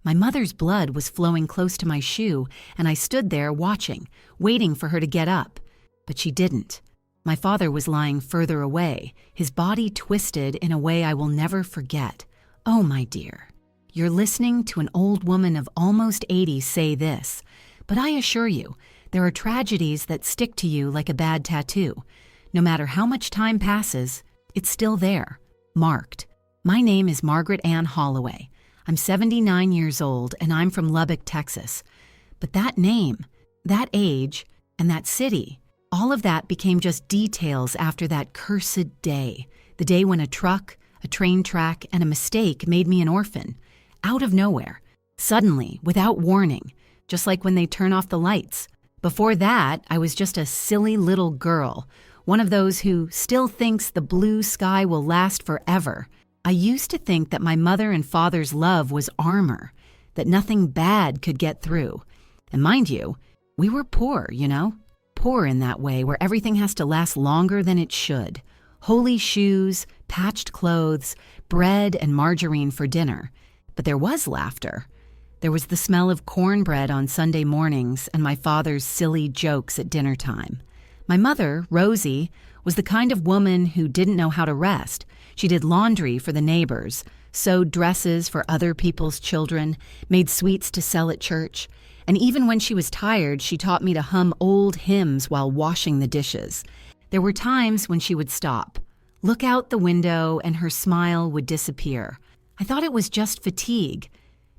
My mother's blood was flowing close to my shoe, and I stood there watching, waiting for her to get up. But she didn't. My father was lying further away, his body twisted in a way I will never forget. Oh, my dear, you're listening to an old woman of almost 80 say this, but I assure you, there are tragedies that stick to you like a bad tattoo. No matter how much time passes, it's still there, marked. My name is Margaret Ann Holloway. I'm 79 years old, and I'm from Lubbock, Texas. But that name, that age, and that city, all of that became just details after that cursed day. The day when a truck, a train track, and a mistake made me an orphan. Out of nowhere. Suddenly, without warning. Just like when they turn off the lights. Before that, I was just a silly little girl. One of those who still thinks the blue sky will last forever. I used to think that my mother and father's love was armor, that nothing bad could get through. And mind you, we were poor, Poor in that way where everything has to last longer than it should. Holey shoes, patched clothes, bread and margarine for dinner. But there was laughter. There was the smell of cornbread on Sunday mornings and my father's silly jokes at dinner time. My mother, Rosie, was the kind of woman who didn't know how to rest. She did laundry for the neighbors, sewed dresses for other people's children, made sweets to sell at church, and even when she was tired, she taught me to hum old hymns while washing the dishes. There were times when she would stop, look out the window, and her smile would disappear. I thought it was just fatigue.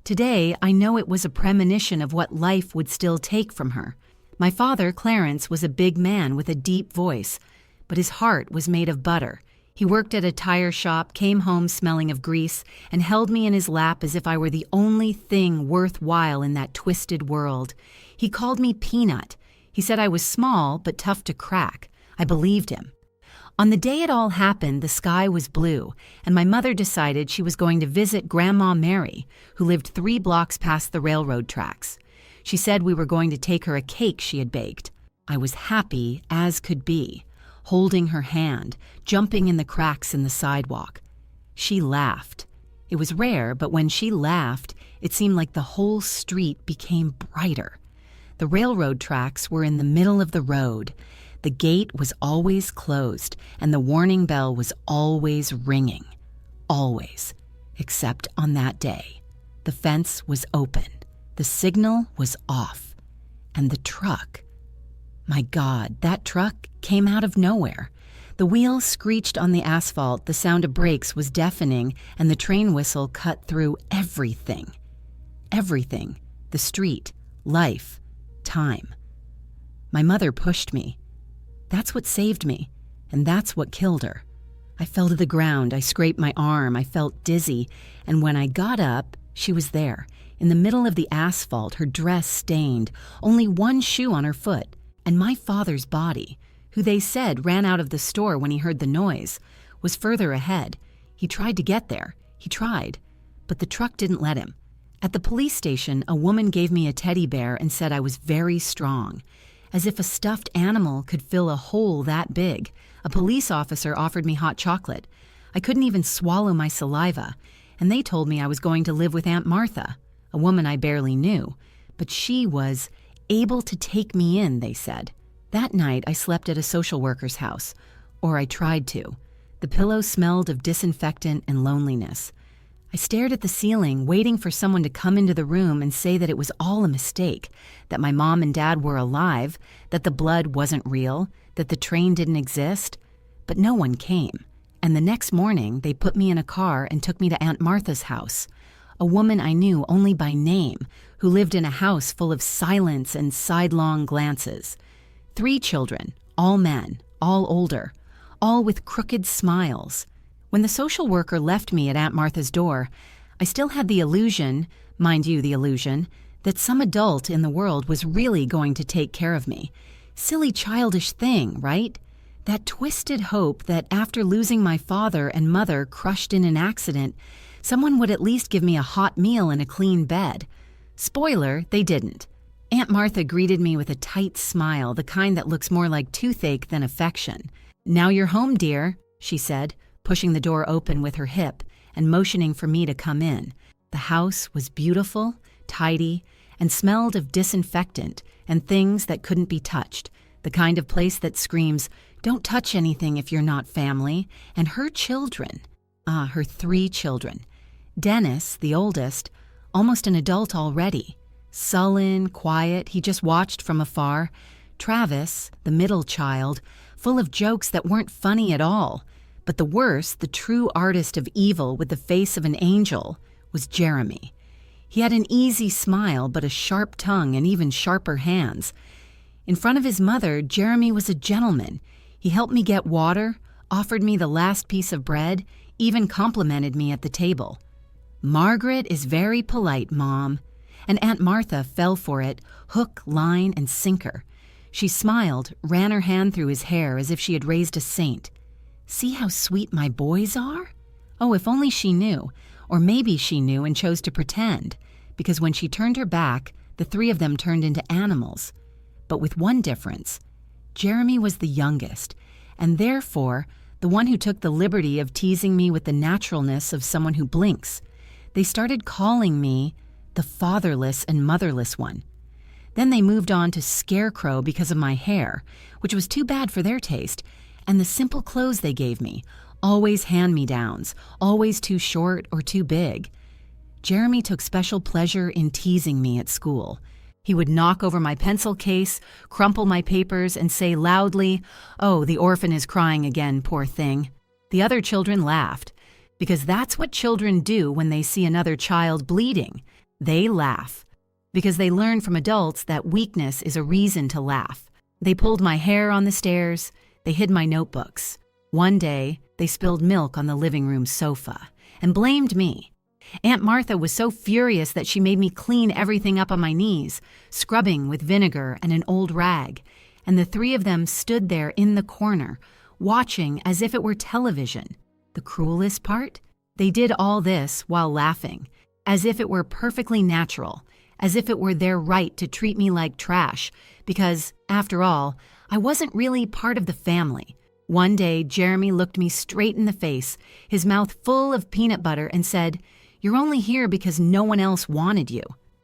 Today, I know it was a premonition of what life would still take from her. My father, Clarence, was a big man with a deep voice, but his heart was made of butter. He worked at a tire shop, came home smelling of grease, and held me in his lap as if I were the only thing worthwhile in that twisted world. He called me Peanut. He said I was small but tough to crack. I believed him. On the day it all happened, the sky was blue, and my mother decided she was going to visit Grandma Mary, who lived 3 blocks past the railroad tracks. She said we were going to take her a cake she had baked. I was happy as could be, holding her hand, jumping in the cracks in the sidewalk. She laughed. It was rare, but when she laughed, it seemed like the whole street became brighter. The railroad tracks were in the middle of the road. The gate was always closed, and the warning bell was always ringing. Always. Except on that day. The fence was open. The signal was off. And the truck. My God, that truck came out of nowhere. The wheels screeched on the asphalt, the sound of brakes was deafening, and the train whistle cut through everything. Everything. The street, life, time. My mother pushed me. That's what saved me, and that's what killed her. I fell to the ground, I scraped my arm, I felt dizzy, and when I got up, she was there, in the middle of the asphalt, her dress stained, only one shoe on her foot. And my father's body, who they said ran out of the store when he heard the noise, was further ahead. He tried to get there. He tried. But the truck didn't let him. At the police station, a woman gave me a teddy bear and said I was very strong. As if a stuffed animal could fill a hole that big. A police officer offered me hot chocolate. I couldn't even swallow my saliva. And they told me I was going to live with Aunt Martha, a woman I barely knew. But she was able to take me in, they said. That night, I slept at a social worker's house, or I tried to. The pillow smelled of disinfectant and loneliness. I stared at the ceiling, waiting for someone to come into the room and say that it was all a mistake, that my mom and dad were alive, that the blood wasn't real, that the train didn't exist. But no one came. And the next morning, they put me in a car and took me to Aunt Martha's house, a woman I knew only by name, who lived in a house full of silence and sidelong glances. 3 children, all men, all older, all with crooked smiles. When the social worker left me at Aunt Martha's door, I still had the illusion, mind you the illusion, that some adult in the world was really going to take care of me. Silly childish thing, right? That twisted hope that after losing my father and mother crushed in an accident, someone would at least give me a hot meal and a clean bed. Spoiler, they didn't. Aunt Martha greeted me with a tight smile, the kind that looks more like toothache than affection. "Now you're home, dear," she said, pushing the door open with her hip and motioning for me to come in. The house was beautiful, tidy, and smelled of disinfectant and things that couldn't be touched, the kind of place that screams, "Don't touch anything if you're not family," and her children. Her 3 children. Dennis, the oldest, almost an adult already. Sullen, quiet, he just watched from afar. Travis, the middle child, full of jokes that weren't funny at all. But the worst, the true artist of evil with the face of an angel, was Jeremy. He had an easy smile, but a sharp tongue and even sharper hands. In front of his mother, Jeremy was a gentleman. He helped me get water, offered me the last piece of bread, even complimented me at the table. "Margaret is very polite, Mom." And Aunt Martha fell for it, hook, line, and sinker. She smiled, ran her hand through his hair as if she had raised a saint. "See how sweet my boys are?" Oh, if only she knew. Or maybe she knew and chose to pretend, because when she turned her back, the 3 of them turned into animals. But with one difference. Jeremy was the youngest, and therefore the one who took the liberty of teasing me with the naturalness of someone who blinks. They started calling me the fatherless and motherless one. Then they moved on to Scarecrow because of my hair, which was too bad for their taste, and the simple clothes they gave me, always hand-me-downs, always too short or too big. Jeremy took special pleasure in teasing me at school. He would knock over my pencil case, crumple my papers, and say loudly, "Oh, the orphan is crying again, poor thing." The other children laughed, because that's what children do when they see another child bleeding. They laugh, because they learn from adults that weakness is a reason to laugh. They pulled my hair on the stairs. They hid my notebooks. One day, they spilled milk on the living room sofa and blamed me. Aunt Martha was so furious that she made me clean everything up on my knees, scrubbing with vinegar and an old rag, and the 3 of them stood there in the corner, watching as if it were television. The cruelest part? They did all this while laughing, as if it were perfectly natural, as if it were their right to treat me like trash, because, after all, I wasn't really part of the family. One day, Jeremy looked me straight in the face, his mouth full of peanut butter, and said, "You're only here because no one else wanted you."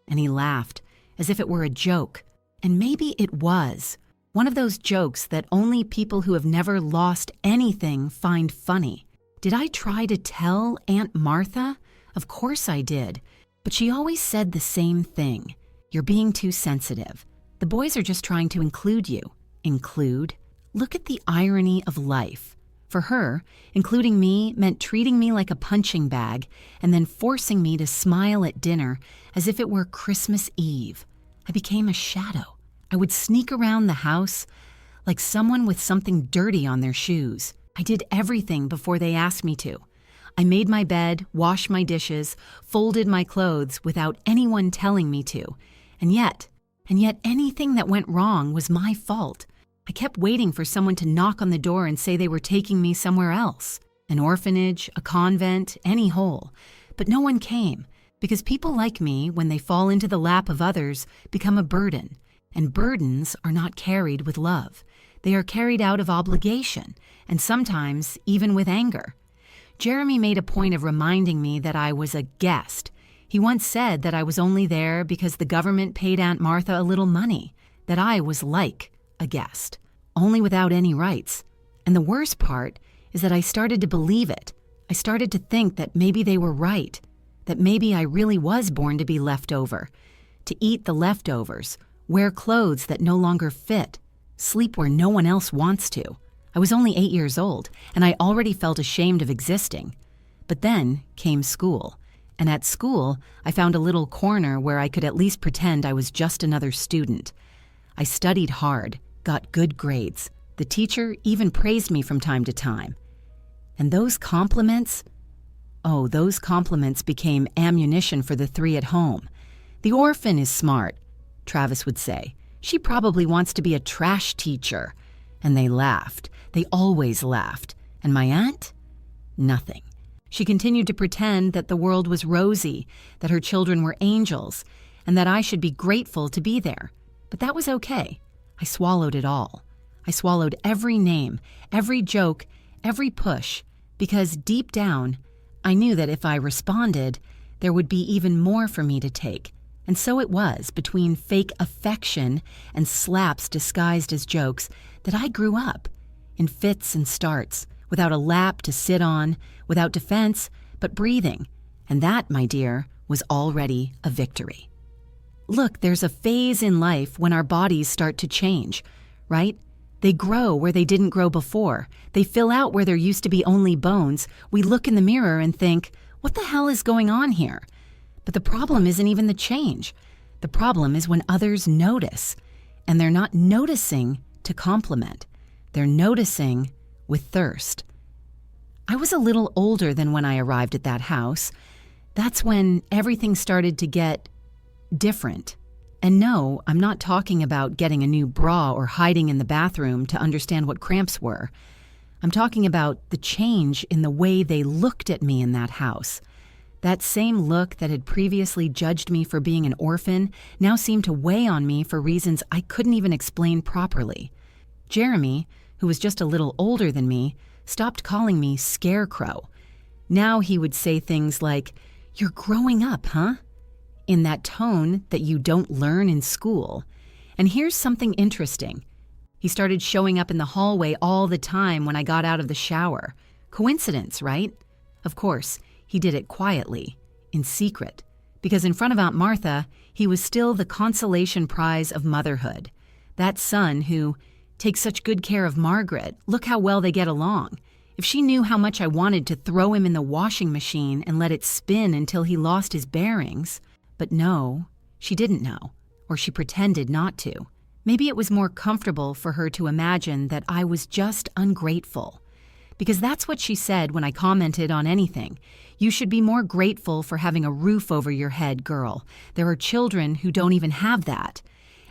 And he laughed, as if it were a joke. And maybe it was. One of those jokes that only people who have never lost anything find funny. Did I try to tell Aunt Martha? Of course I did. But she always said the same thing. "You're being too sensitive. The boys are just trying to include you." Include? Look at the irony of life. For her, including me meant treating me like a punching bag and then forcing me to smile at dinner as if it were Christmas Eve. I became a shadow. I would sneak around the house like someone with something dirty on their shoes. I did everything before they asked me to. I made my bed, washed my dishes, folded my clothes without anyone telling me to. And yet anything that went wrong was my fault. I kept waiting for someone to knock on the door and say they were taking me somewhere else. An orphanage, a convent, any hole. But no one came, because people like me, when they fall into the lap of others, become a burden. And burdens are not carried with love. They are carried out of obligation, and sometimes even with anger. Jeremy made a point of reminding me that I was a guest. He once said that I was only there because the government paid Aunt Martha a little money, that I was like a guest, only without any rights. And the worst part is that I started to believe it. I started to think that maybe they were right, that maybe I really was born to be left over, to eat the leftovers, wear clothes that no longer fit, sleep where no one else wants to. I was only 8 years old, and I already felt ashamed of existing. But then came school, and at school I found a little corner where I could at least pretend I was just another student. I studied hard, got good grades. The teacher even praised me from time to time. And those compliments became ammunition for the 3 at home. "The orphan is smart," Travis would say. "She probably wants to be a trash teacher." And they laughed. They always laughed. And my aunt? Nothing. She continued to pretend that the world was rosy, that her children were angels, and that I should be grateful to be there. But that was okay. I swallowed it all. I swallowed every name, every joke, every push, because deep down, I knew that if I responded, there would be even more for me to take. And so it was, between fake affection and slaps disguised as jokes, that I grew up, in fits and starts, without a lap to sit on, without defense, but breathing. And that, my dear, was already a victory. Look, there's a phase in life when our bodies start to change, right? They grow where they didn't grow before. They fill out where there used to be only bones. We look in the mirror and think, what the hell is going on here? But the problem isn't even the change. The problem is when others notice, and they're not noticing to compliment. They're noticing with thirst. I was a little older than when I arrived at that house. That's when everything started to get different. And no, I'm not talking about getting a new bra or hiding in the bathroom to understand what cramps were. I'm talking about the change in the way they looked at me in that house. That same look that had previously judged me for being an orphan now seemed to weigh on me for reasons I couldn't even explain properly. Jeremy, who was just a little older than me, stopped calling me Scarecrow. Now he would say things like, "You're growing up, huh?" in that tone that you don't learn in school. And here's something interesting. He started showing up in the hallway all the time when I got out of the shower. Coincidence, right? Of course, he did it quietly, in secret, because in front of Aunt Martha, he was still the consolation prize of motherhood. That son who takes such good care of Margaret, look how well they get along. If she knew how much I wanted to throw him in the washing machine and let it spin until he lost his bearings. But no, she didn't know, or she pretended not to. Maybe it was more comfortable for her to imagine that I was just ungrateful. Because that's what she said when I commented on anything. You should be more grateful for having a roof over your head, girl. There are children who don't even have that.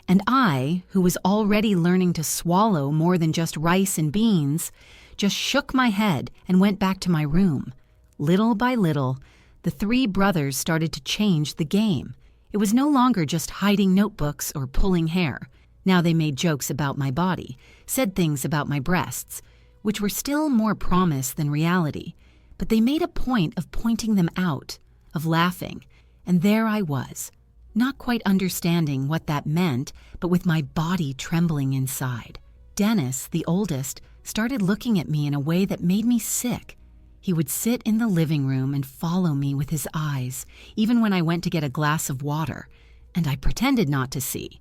And I, who was already learning to swallow more than just rice and beans, just shook my head and went back to my room. Little by little, the three brothers started to change the game. It was no longer just hiding notebooks or pulling hair. Now they made jokes about my body, said things about my breasts, which were still more promise than reality. But they made a point of pointing them out, of laughing. And there I was, not quite understanding what that meant, but with my body trembling inside. Dennis, the oldest, started looking at me in a way that made me sick. He would sit in the living room and follow me with his eyes, even when I went to get a glass of water, and I pretended not to see.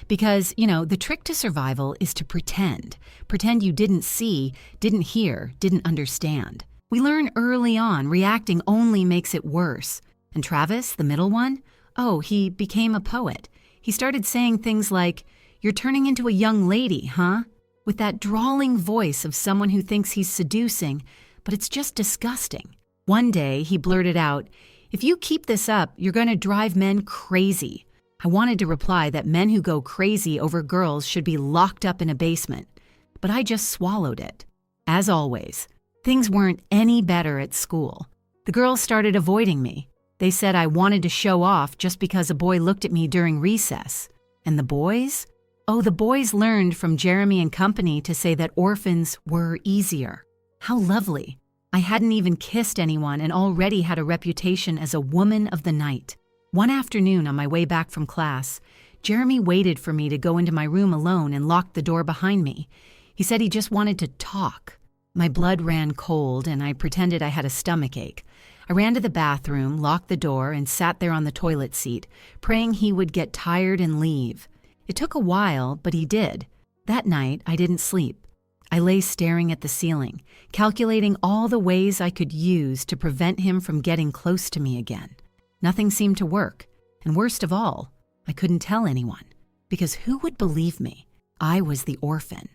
Because, the trick to survival is to pretend. Pretend you didn't see, didn't hear, didn't understand. We learn early on reacting only makes it worse. And Travis, the middle one, he became a poet. He started saying things like, "You're turning into a young lady, huh?" With that drawling voice of someone who thinks he's seducing, but it's just disgusting. One day, he blurted out, "If you keep this up, you're going to drive men crazy." I wanted to reply that men who go crazy over girls should be locked up in a basement, but I just swallowed it. As always, things weren't any better at school. The girls started avoiding me. They said I wanted to show off just because a boy looked at me during recess. And the boys? The boys learned from Jeremy and company to say that orphans were easier. How lovely. I hadn't even kissed anyone and already had a reputation as a woman of the night. One afternoon on my way back from class, Jeremy waited for me to go into my room alone and locked the door behind me. He said he just wanted to talk. My blood ran cold and I pretended I had a stomachache. I ran to the bathroom, locked the door, and sat there on the toilet seat, praying he would get tired and leave. It took a while, but he did. That night, I didn't sleep. I lay staring at the ceiling, calculating all the ways I could use to prevent him from getting close to me again. Nothing seemed to work, and worst of all, I couldn't tell anyone, because who would believe me? I was the orphan,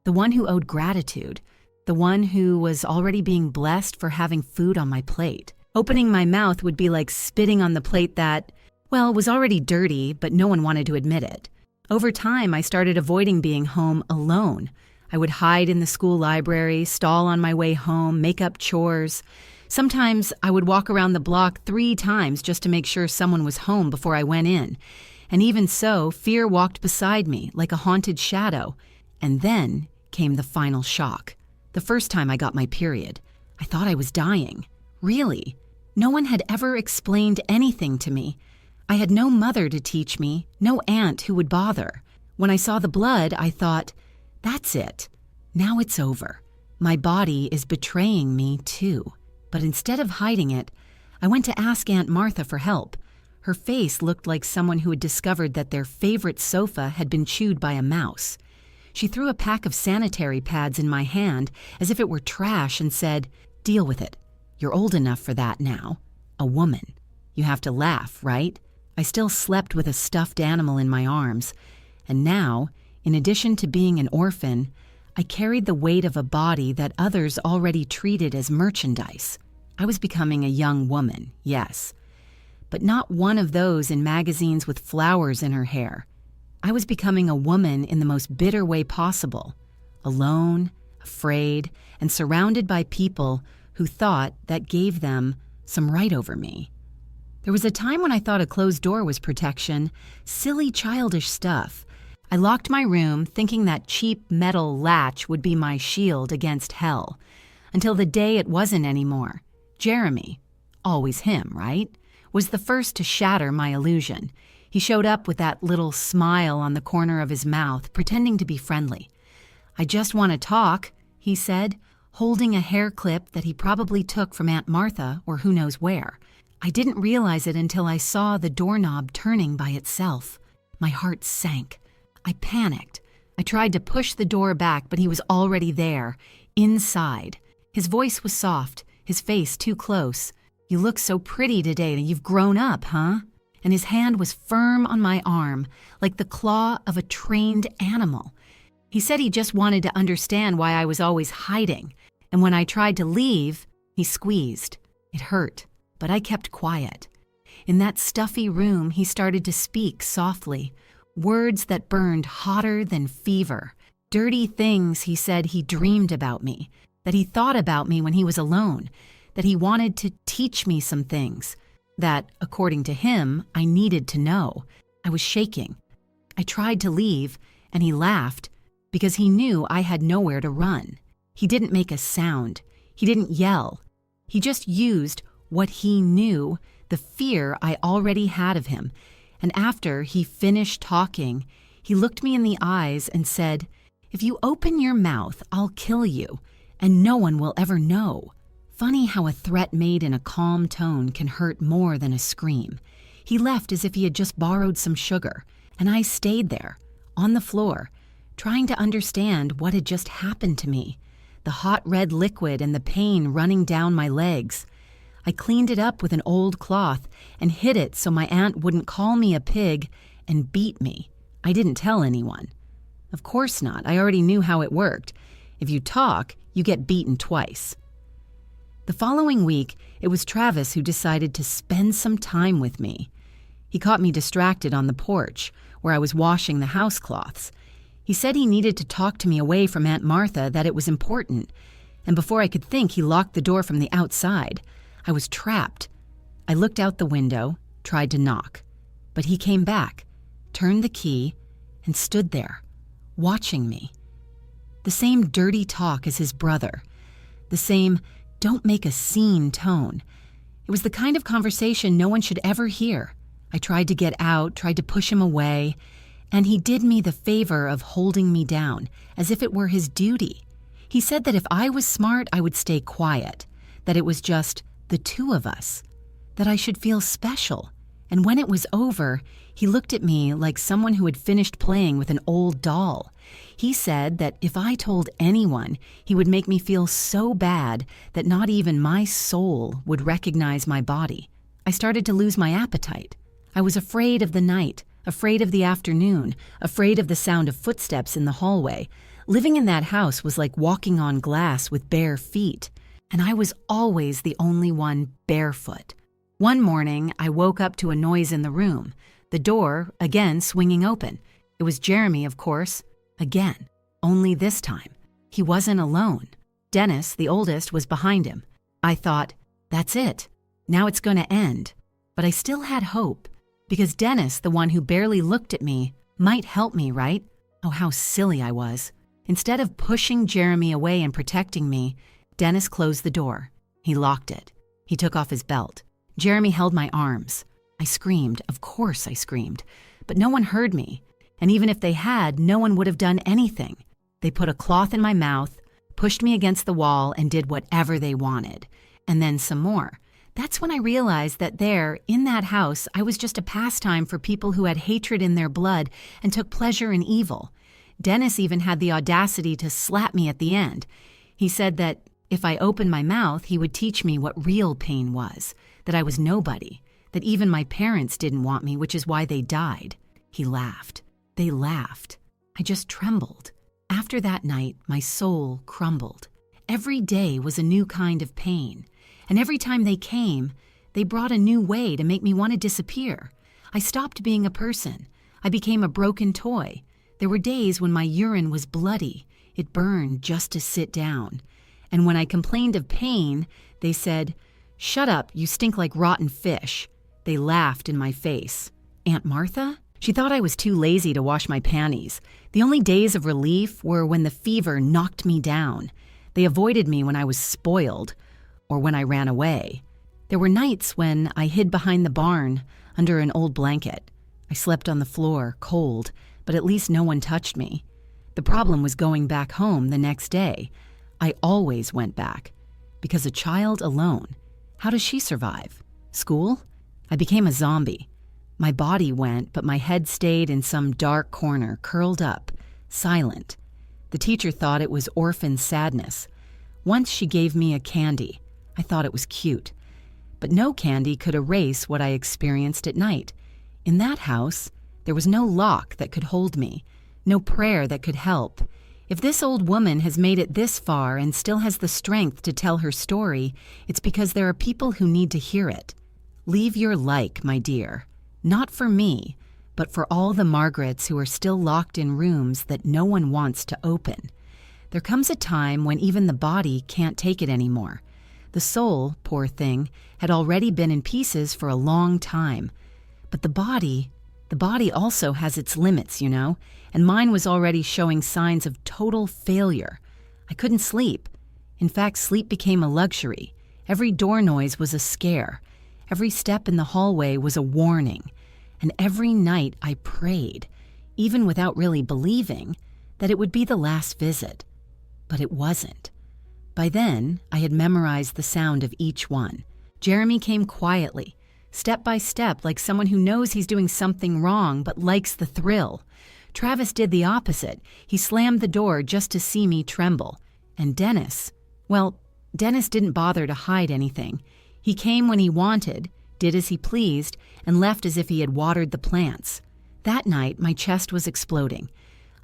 the one who owed gratitude, the one who was already being blessed for having food on my plate. Opening my mouth would be like spitting on the plate that, was already dirty, but no one wanted to admit it. Over time, I started avoiding being home alone. I would hide in the school library, stall on my way home, make up chores. Sometimes I would walk around the block 3 times just to make sure someone was home before I went in. And even so, fear walked beside me like a haunted shadow. And then came the final shock. The first time I got my period. I thought I was dying. Really. No one had ever explained anything to me. I had no mother to teach me, no aunt who would bother. When I saw the blood, I thought, that's it. Now it's over. My body is betraying me too. But instead of hiding it, I went to ask Aunt Martha for help. Her face looked like someone who had discovered that their favorite sofa had been chewed by a mouse. She threw a pack of sanitary pads in my hand as if it were trash and said, "Deal with it. You're old enough for that now. A woman. You have to laugh, right?" I still slept with a stuffed animal in my arms. And now, in addition to being an orphan, I carried the weight of a body that others already treated as merchandise. I was becoming a young woman, yes, but not one of those in magazines with flowers in her hair. I was becoming a woman in the most bitter way possible, alone, afraid, and surrounded by people who thought that gave them some right over me. There was a time when I thought a closed door was protection, silly childish stuff. I locked my room thinking that cheap metal latch would be my shield against hell, until the day it wasn't anymore. Jeremy, always him, right, was the first to shatter my illusion. He showed up with that little smile on the corner of his mouth, pretending to be friendly. "I just want to talk," he said, holding a hair clip that he probably took from Aunt Martha or who knows where. I didn't realize it until I saw the doorknob turning by itself. My heart sank. I panicked. I tried to push the door back, but he was already there, inside. His voice was soft, his face too close. "You look so pretty today that you've grown up, huh?" And his hand was firm on my arm, like the claw of a trained animal. He said he just wanted to understand why I was always hiding, and when I tried to leave, he squeezed. It hurt, but I kept quiet. In that stuffy room, he started to speak softly, words that burned hotter than fever. Dirty things he said he dreamed about me, that he thought about me when he was alone, that he wanted to teach me some things, that, according to him, I needed to know. I was shaking. I tried to leave, and he laughed, because he knew I had nowhere to run. He didn't make a sound. He didn't yell. He just used what he knew, the fear I already had of him. And after he finished talking, he looked me in the eyes and said, "If you open your mouth, I'll kill you, and no one will ever know." Funny how a threat made in a calm tone can hurt more than a scream. He left as if he had just borrowed some sugar, and I stayed there, on the floor, trying to understand what had just happened to me, the hot red liquid and the pain running down my legs. I cleaned it up with an old cloth and hid it so my aunt wouldn't call me a pig and beat me. I didn't tell anyone. Of course not. I already knew how it worked. If you talk, you get beaten twice. The following week, it was Travis who decided to spend some time with me. He caught me distracted on the porch, where I was washing the housecloths. He said he needed to talk to me away from Aunt Martha, that it was important, and before I could think, he locked the door from the outside. I was trapped. I looked out the window, tried to knock, but he came back, turned the key, and stood there, watching me. The same dirty talk as his brother, the same "don't make a scene" tone. It was the kind of conversation no one should ever hear. I tried to get out, tried to push him away, and he did me the favor of holding me down, as if it were his duty. He said that if I was smart, I would stay quiet, that it was just the two of us, that I should feel special. And when it was over, he looked at me like someone who had finished playing with an old doll. He said that if I told anyone, he would make me feel so bad that not even my soul would recognize my body. I started to lose my appetite. I was afraid of the night, afraid of the afternoon, afraid of the sound of footsteps in the hallway. Living in that house was like walking on glass with bare feet, and I was always the only one barefoot. One morning, I woke up to a noise in the room, the door again swinging open. It was Jeremy, of course, again, only this time. He wasn't alone. Dennis, the oldest, was behind him. I thought, that's it. Now it's going to end. But I still had hope, because Dennis, the one who barely looked at me, might help me, right? Oh, how silly I was. Instead of pushing Jeremy away and protecting me, Dennis closed the door. He locked it. He took off his belt. Jeremy held my arms. I screamed, of course I screamed, but no one heard me. And even if they had, no one would have done anything. They put a cloth in my mouth, pushed me against the wall, and did whatever they wanted. And then some more. That's when I realized that there, in that house, I was just a pastime for people who had hatred in their blood and took pleasure in evil. Dennis even had the audacity to slap me at the end. He said that if I opened my mouth, he would teach me what real pain was, that I was nobody, that even my parents didn't want me, which is why they died. He laughed. They laughed. I just trembled. After that night, my soul crumbled. Every day was a new kind of pain. And every time they came, they brought a new way to make me want to disappear. I stopped being a person. I became a broken toy. There were days when my urine was bloody. It burned just to sit down. And when I complained of pain, they said, "Shut up, you stink like rotten fish." They laughed in my face. Aunt Martha? She thought I was too lazy to wash my panties. The only days of relief were when the fever knocked me down. They avoided me when I was spoiled, or when I ran away. There were nights when I hid behind the barn under an old blanket. I slept on the floor, cold, but at least no one touched me. The problem was going back home the next day. I always went back. Because a child alone, how does she survive? School? I became a zombie. My body went, but my head stayed in some dark corner, curled up, silent. The teacher thought it was orphan sadness. Once she gave me a candy. I thought it was cute. But no candy could erase what I experienced at night. In that house, there was no lock that could hold me, no prayer that could help. If this old woman has made it this far and still has the strength to tell her story, it's because there are people who need to hear it. Leave your like, my dear. Not for me, but for all the Margarets who are still locked in rooms that no one wants to open. There comes a time when even the body can't take it anymore. The soul, poor thing, had already been in pieces for a long time. But the body also has its limits, you know, and mine was already showing signs of total failure. I couldn't sleep. In fact, sleep became a luxury. Every door noise was a scare. Every step in the hallway was a warning. And every night I prayed, even without really believing, that it would be the last visit. But it wasn't. By then, I had memorized the sound of each one. Jeremy came quietly, step by step, like someone who knows he's doing something wrong but likes the thrill. Travis did the opposite. He slammed the door just to see me tremble. And Dennis didn't bother to hide anything. He came when he wanted, did as he pleased, and left as if he had watered the plants. That night, my chest was exploding.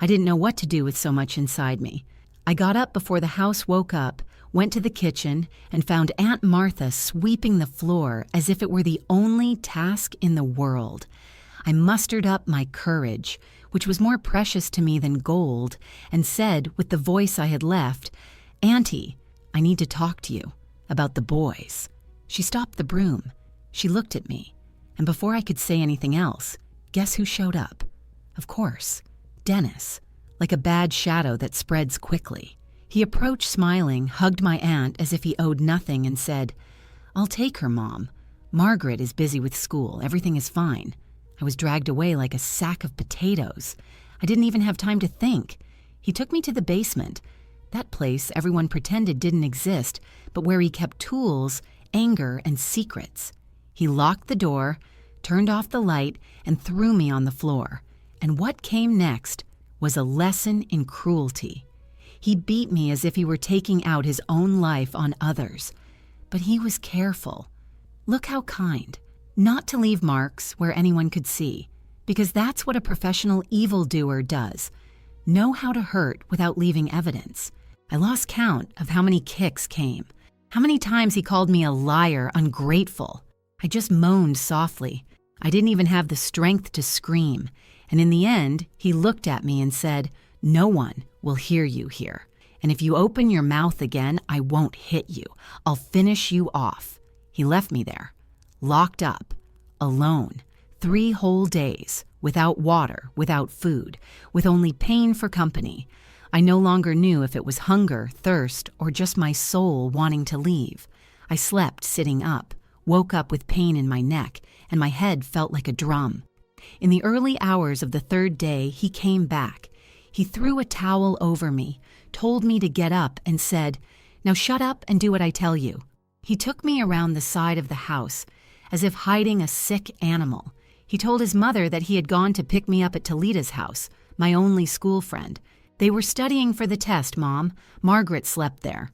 I didn't know what to do with so much inside me. I got up before the house woke up, went to the kitchen, and found Aunt Martha sweeping the floor as if it were the only task in the world. I mustered up my courage, which was more precious to me than gold, and said, with the voice I had left, "Auntie, I need to talk to you about the boys." She stopped the broom. She looked at me, and before I could say anything else, guess who showed up? Of course, Dennis, like a bad shadow that spreads quickly. He approached smiling, hugged my aunt as if he owed nothing, and said, "I'll take her, Mom. Margaret is busy with school. Everything is fine." I was dragged away like a sack of potatoes. I didn't even have time to think. He took me to the basement, that place everyone pretended didn't exist, but where he kept tools, anger, and secrets. He locked the door, turned off the light, and threw me on the floor. And what came next was a lesson in cruelty. He beat me as if he were taking out his own life on others. But he was careful. Look how kind. Not to leave marks where anyone could see, because that's what a professional evildoer does. Know how to hurt without leaving evidence. I lost count of how many kicks came. How many times he called me a liar, ungrateful. I just moaned softly. I didn't even have the strength to scream. And in the end, he looked at me and said, "No one will hear you here. And if you open your mouth again, I won't hit you. I'll finish you off." He left me there, locked up, alone, 3 whole days, without water, without food, with only pain for company. I no longer knew if it was hunger, thirst, or just my soul wanting to leave. I slept sitting up, woke up with pain in my neck, and my head felt like a drum. In the early hours of the third day, he came back. He threw a towel over me, told me to get up, and said, "Now shut up and do what I tell you." He took me around the side of the house, as if hiding a sick animal. He told his mother that he had gone to pick me up at Talita's house, my only school friend. They were studying for the test, Mom. Margaret slept there.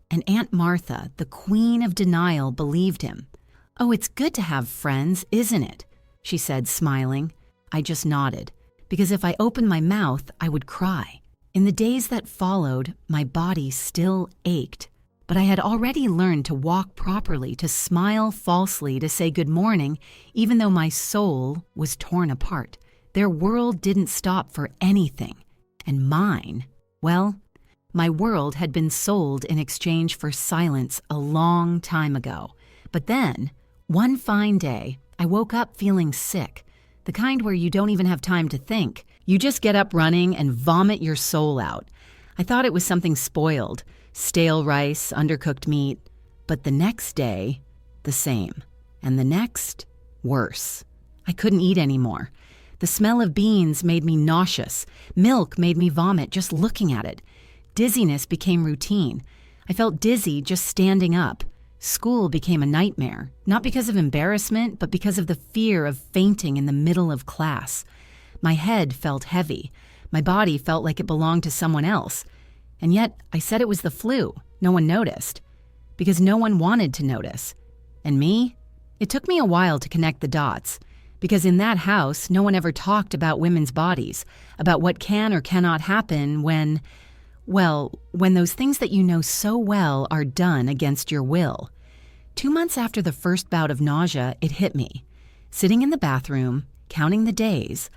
And Aunt Martha, the queen of denial, believed him. "Oh, it's good to have friends, isn't it?" she said, smiling. I just nodded, because if I opened my mouth, I would cry. In the days that followed, my body still ached, but I had already learned to walk properly, to smile falsely, to say good morning, even though my soul was torn apart. Their world didn't stop for anything. And mine, well, my world had been sold in exchange for silence a long time ago. But then, one fine day, I woke up feeling sick, the kind where you don't even have time to think. You just get up running and vomit your soul out. I thought it was something spoiled, stale rice, undercooked meat. But the next day, the same. And the next, worse. I couldn't eat anymore. The smell of beans made me nauseous. Milk made me vomit just looking at it. Dizziness became routine. I felt dizzy just standing up. School became a nightmare, not because of embarrassment, but because of the fear of fainting in the middle of class. My head felt heavy. My body felt like it belonged to someone else. And yet, I said it was the flu. No one noticed. Because no one wanted to notice. And me? It took me a while to connect the dots. Because in that house, no one ever talked about women's bodies, about what can or cannot happen when those things that you know so well are done against your will. 2 months after the first bout of nausea, it hit me. Sitting in the bathroom, counting the days,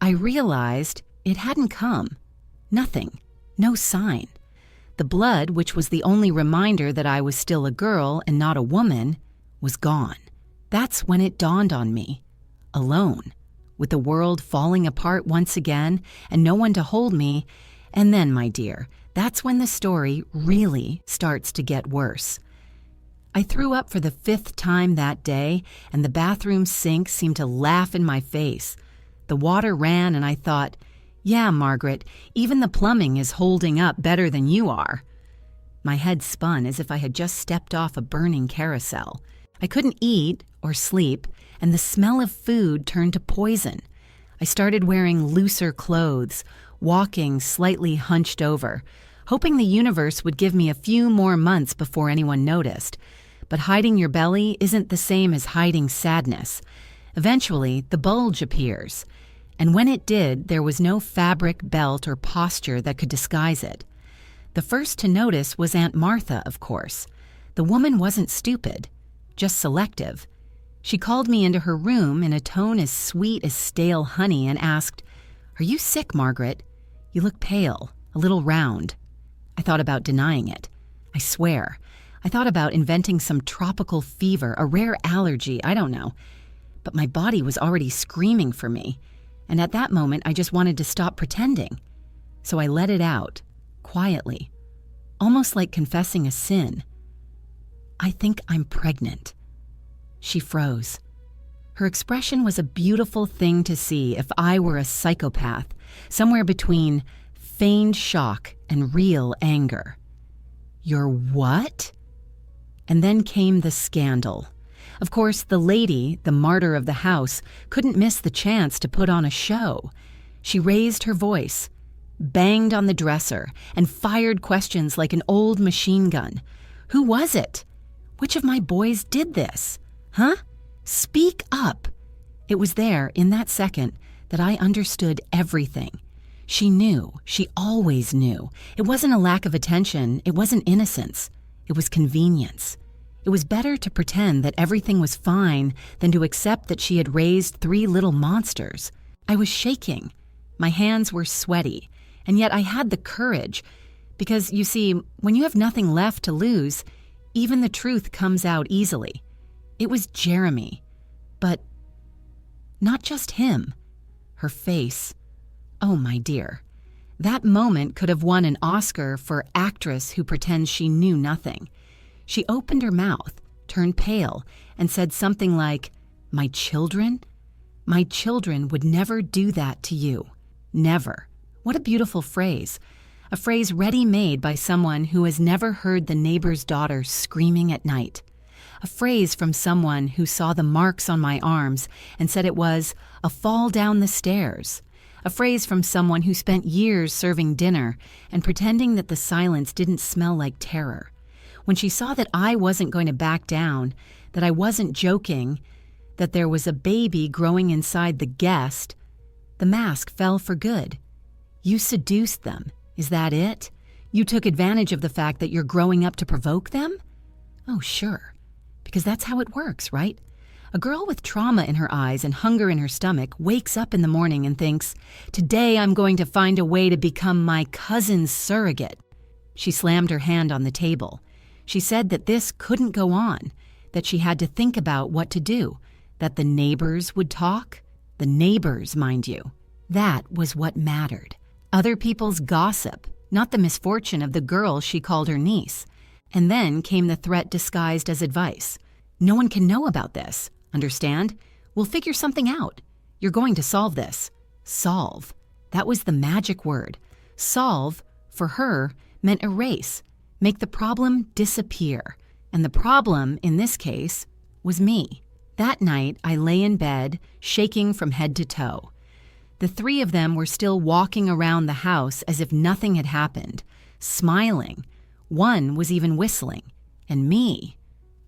I realized it hadn't come. Nothing. No sign. The blood, which was the only reminder that I was still a girl and not a woman, was gone. That's when it dawned on me. Alone, with the world falling apart once again and no one to hold me. And then, my dear, that's when the story really starts to get worse. I threw up for the 5th time that day, and the bathroom sink seemed to laugh in my face. The water ran, and I thought, yeah, Margaret, even the plumbing is holding up better than you are. My head spun as if I had just stepped off a burning carousel. I couldn't eat or sleep, and the smell of food turned to poison. I started wearing looser clothes, walking slightly hunched over, hoping the universe would give me a few more months before anyone noticed. But hiding your belly isn't the same as hiding sadness. Eventually, the bulge appears. And when it did, there was no fabric, belt, or posture that could disguise it. The first to notice was Aunt Martha, of course. The woman wasn't stupid, just selective. She called me into her room in a tone as sweet as stale honey and asked, "Are you sick, Margaret? You look pale, a little round." I thought about denying it. I swear. I thought about inventing some tropical fever, a rare allergy, I don't know. But my body was already screaming for me. And at that moment, I just wanted to stop pretending. So I let it out, quietly, almost like confessing a sin. "I think I'm pregnant." She froze. Her expression was a beautiful thing to see if I were a psychopath, somewhere between feigned shock and real anger. "You're what?" And then came the scandal. Of course, the lady, the martyr of the house, couldn't miss the chance to put on a show. She raised her voice, banged on the dresser, and fired questions like an old machine gun. Who was it? Which of my boys did this? Huh? Speak up. It was there, in that second, that I understood everything. She knew. She always knew. It wasn't a lack of attention. It wasn't innocence. It was convenience. It was better to pretend that everything was fine than to accept that she had raised 3 little monsters. I was shaking. My hands were sweaty, and yet I had the courage. Because, you see, when you have nothing left to lose, even the truth comes out easily. It was Jeremy. But not just him. Her face. Oh, my dear. That moment could have won an Oscar for actress who pretends she knew nothing. She opened her mouth, turned pale, and said something like, "My children? My children would never do that to you. Never." What a beautiful phrase. A phrase ready-made by someone who has never heard the neighbor's daughter screaming at night. A phrase from someone who saw the marks on my arms and said it was a fall down the stairs. A phrase from someone who spent years serving dinner and pretending that the silence didn't smell like terror. When she saw that I wasn't going to back down, that I wasn't joking, that there was a baby growing inside the guest, the mask fell for good. You seduced them. Is that it? You took advantage of the fact that you're growing up to provoke them? Oh, sure. Because that's how it works, right? A girl with trauma in her eyes and hunger in her stomach wakes up in the morning and thinks, "Today I'm going to find a way to become my cousin's surrogate." She slammed her hand on the table. She said that this couldn't go on, that she had to think about what to do, that the neighbors would talk. The neighbors, mind you. That was what mattered. Other people's gossip, not the misfortune of the girl she called her niece. And then came the threat disguised as advice. "No one can know about this. Understand? We'll figure something out. You're going to solve this." Solve. That was the magic word. Solve, for her, meant erase, make the problem disappear. And the problem, in this case, was me. That night, I lay in bed, shaking from head to toe. The three of them were still walking around the house as if nothing had happened, smiling. One was even whistling. And me,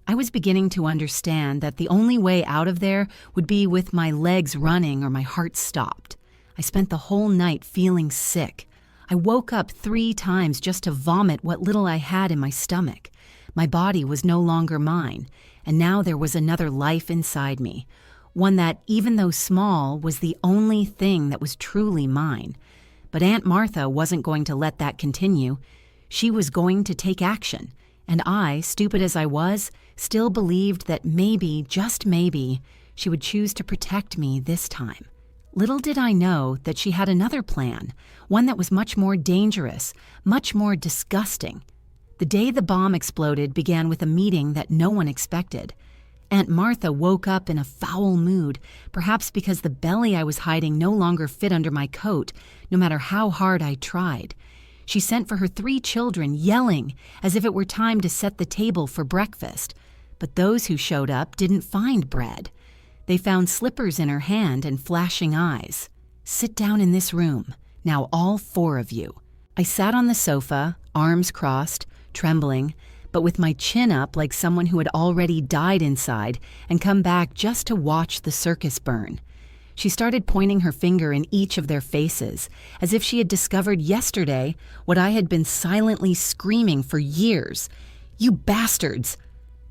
I was beginning to understand that the only way out of there would be with my legs running or my heart stopped. I spent the whole night feeling sick. I woke up 3 times just to vomit what little I had in my stomach. My body was no longer mine, and now there was another life inside me. One that, even though small, was the only thing that was truly mine. But Aunt Martha wasn't going to let that continue. She was going to take action, and I, stupid as I was, still believed that maybe, just maybe, she would choose to protect me this time. Little did I know that she had another plan, one that was much more dangerous, much more disgusting. The day the bomb exploded began with a meeting that no one expected. Aunt Martha woke up in a foul mood, perhaps because the belly I was hiding no longer fit under my coat, no matter how hard I tried. She sent for her 3 children, yelling as if it were time to set the table for breakfast. But those who showed up didn't find bread. They found slippers in her hand and flashing eyes. "Sit down in this room. Now all 4 of you." I sat on the sofa, arms crossed, trembling, but with my chin up like someone who had already died inside and come back just to watch the circus burn. She started pointing her finger in each of their faces, as if she had discovered yesterday what I had been silently screaming for years. "You bastards!"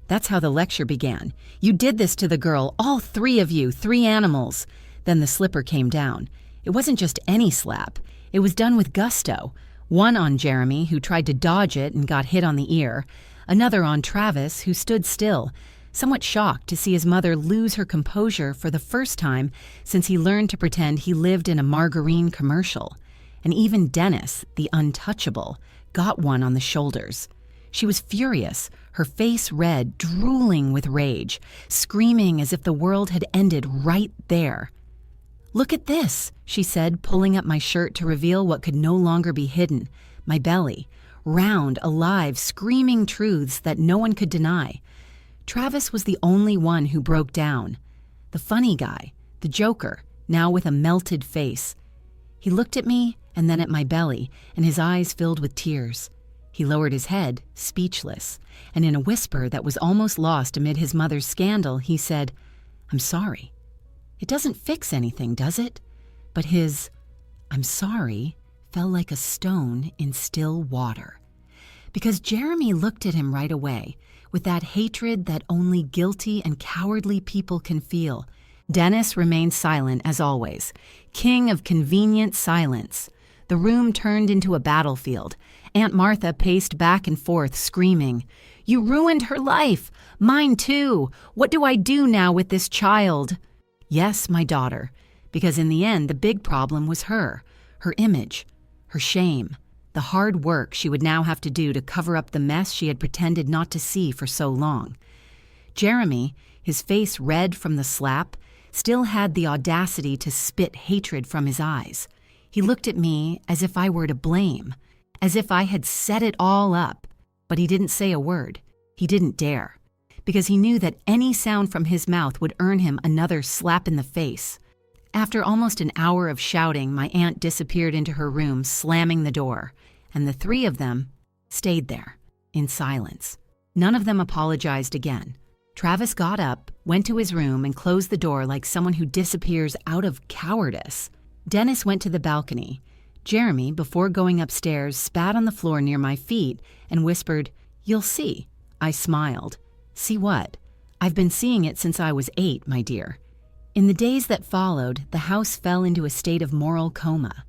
That's how the lecture began. "You did this to the girl, all 3 of you, 3 animals." Then the slipper came down. It wasn't just any slap. It was done with gusto. One on Jeremy, who tried to dodge it and got hit on the ear. Another on Travis, who stood still, somewhat shocked to see his mother lose her composure for the first time since he learned to pretend he lived in a margarine commercial. And even Dennis, the untouchable, got one on the shoulders. She was furious, her face red, drooling with rage, screaming as if the world had ended right there. "Look at this," she said, pulling up my shirt to reveal what could no longer be hidden, my belly, round, alive, screaming truths that no one could deny. Travis was the only one who broke down. The funny guy, the joker, now with a melted face. He looked at me and then at my belly, and his eyes filled with tears. He lowered his head, speechless, and in a whisper that was almost lost amid his mother's scandal, he said, "I'm sorry." It doesn't fix anything, does it? But his "I'm sorry" fell like a stone in still water. Because Jeremy looked at him right away, with that hatred that only guilty and cowardly people can feel. Dennis remained silent as always, king of convenient silence. The room turned into a battlefield. Aunt Martha paced back and forth, screaming, "You ruined her life! Mine too! What do I do now with this child?" Yes, my daughter, because in the end the big problem was her image, her shame, the hard work she would now have to do to cover up the mess she had pretended not to see for so long. Jeremy, his face red from the slap, still had the audacity to spit hatred from his eyes. He looked at me as if I were to blame, as if I had set it all up. But he didn't say a word. He didn't dare, because he knew that any sound from his mouth would earn him another slap in the face. After almost an hour of shouting, my aunt disappeared into her room, slamming the door, and the three of them stayed there, in silence. None of them apologized again. Travis got up, went to his room, and closed the door like someone who disappears out of cowardice. Dennis went to the balcony. Jeremy, before going upstairs, spat on the floor near my feet and whispered, "You'll see." I smiled. "See what?" "I've been seeing it since I was 8, my dear." In the days that followed, the house fell into a state of moral coma.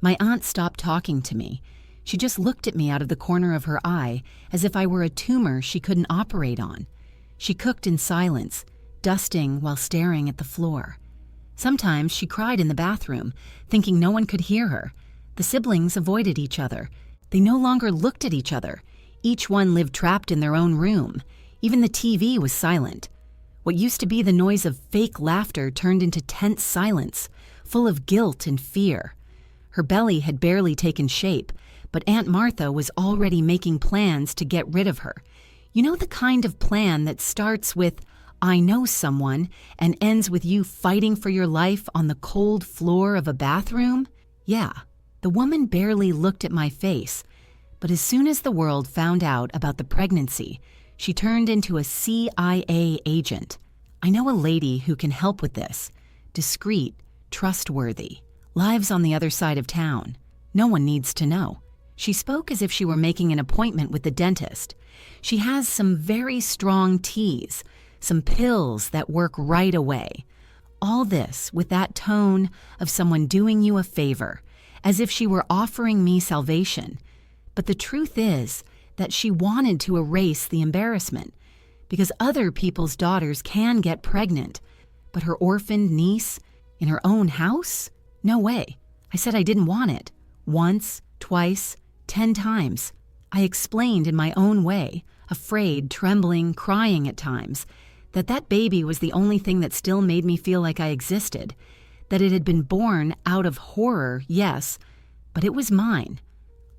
My aunt stopped talking to me. She just looked at me out of the corner of her eye as if I were a tumor she couldn't operate on. She cooked in silence, dusting while staring at the floor. Sometimes she cried in the bathroom, thinking no one could hear her. The siblings avoided each other. They no longer looked at each other. Each one lived trapped in their own room. Even the TV was silent. What used to be the noise of fake laughter turned into tense silence, full of guilt and fear. Her belly had barely taken shape, but Aunt Martha was already making plans to get rid of her. You know, the kind of plan that starts with, "I know someone," and ends with you fighting for your life on the cold floor of a bathroom? Yeah, the woman barely looked at my face, but as soon as the world found out about the pregnancy, she turned into a CIA agent. I know a lady who can help with this. Discreet, trustworthy, lives on the other side of town. No one needs to know. She spoke as if she were making an appointment with the dentist. She has some very strong teas, some pills that work right away. All this with that tone of someone doing you a favor, as if she were offering me salvation. But the truth is that she wanted to erase the embarrassment, because other people's daughters can get pregnant, but her orphaned niece in her own house? No way. I said I didn't want it. Once, twice, 10 times. I explained in my own way, afraid, trembling, crying at times, that baby was the only thing that still made me feel like I existed, that it had been born out of horror, yes, but it was mine,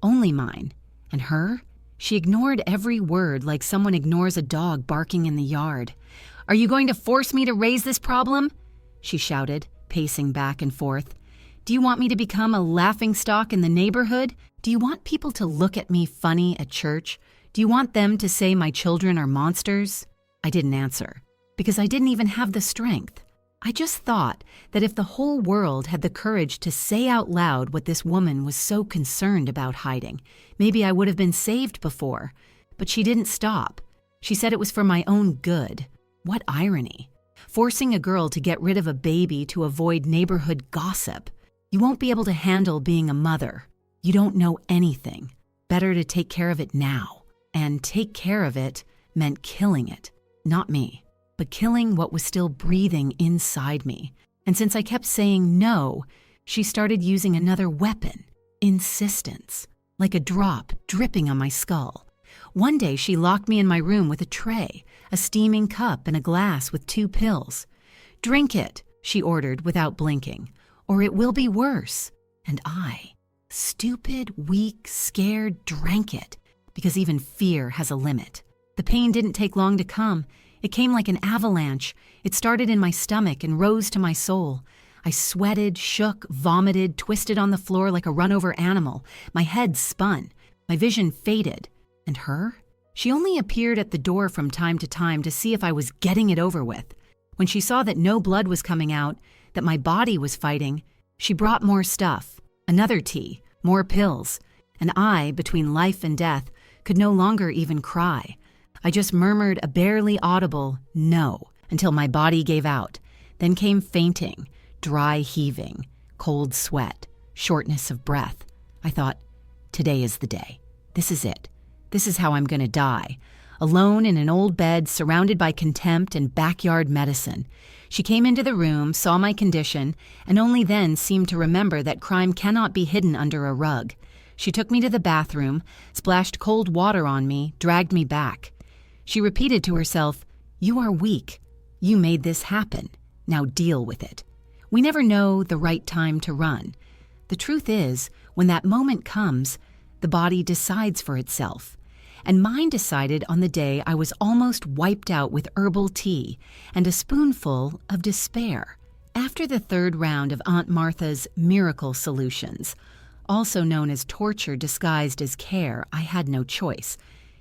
only mine. And her? She ignored every word like someone ignores a dog barking in the yard. "Are you going to force me to raise this problem?" she shouted, pacing back and forth. "Do you want me to become a laughingstock in the neighborhood? Do you want people to look at me funny at church? Do you want them to say my children are monsters?" I didn't answer, because I didn't even have the strength. I just thought that if the whole world had the courage to say out loud what this woman was so concerned about hiding, maybe I would have been saved before. But she didn't stop. She said it was for my own good. What irony. Forcing a girl to get rid of a baby to avoid neighborhood gossip. You won't be able to handle being a mother. You don't know anything. Better to take care of it now. And take care of it meant killing it. Not me, but killing what was still breathing inside me. And since I kept saying no, she started using another weapon, insistence, like a drop dripping on my skull. One day she locked me in my room with a tray, a steaming cup and a glass with 2 pills. "Drink it," she ordered without blinking, "or it will be worse." And I, stupid, weak, scared, drank it, because even fear has a limit. The pain didn't take long to come. It came like an avalanche. It started in my stomach and rose to my soul. I sweated, shook, vomited, twisted on the floor like a run-over animal. My head spun. My vision faded. And her? She only appeared at the door from time to time to see if I was getting it over with. When she saw that no blood was coming out, that my body was fighting, she brought more stuff, another tea, more pills, and I, between life and death, could no longer even cry. I just murmured a barely audible no until my body gave out. Then came fainting, dry heaving, cold sweat, shortness of breath. I thought, today is the day. This is it. This is how I'm going to die. Alone in an old bed, surrounded by contempt and backyard medicine. She came into the room, saw my condition, and only then seemed to remember that crime cannot be hidden under a rug. She took me to the bathroom, splashed cold water on me, dragged me back. She repeated to herself, "You are weak. You made this happen. Now deal with it." We never know the right time to run. The truth is, when that moment comes, the body decides for itself. And mine decided on the day I was almost wiped out with herbal tea and a spoonful of despair. After the third round of Aunt Martha's miracle solutions, also known as torture disguised as care, I had no choice.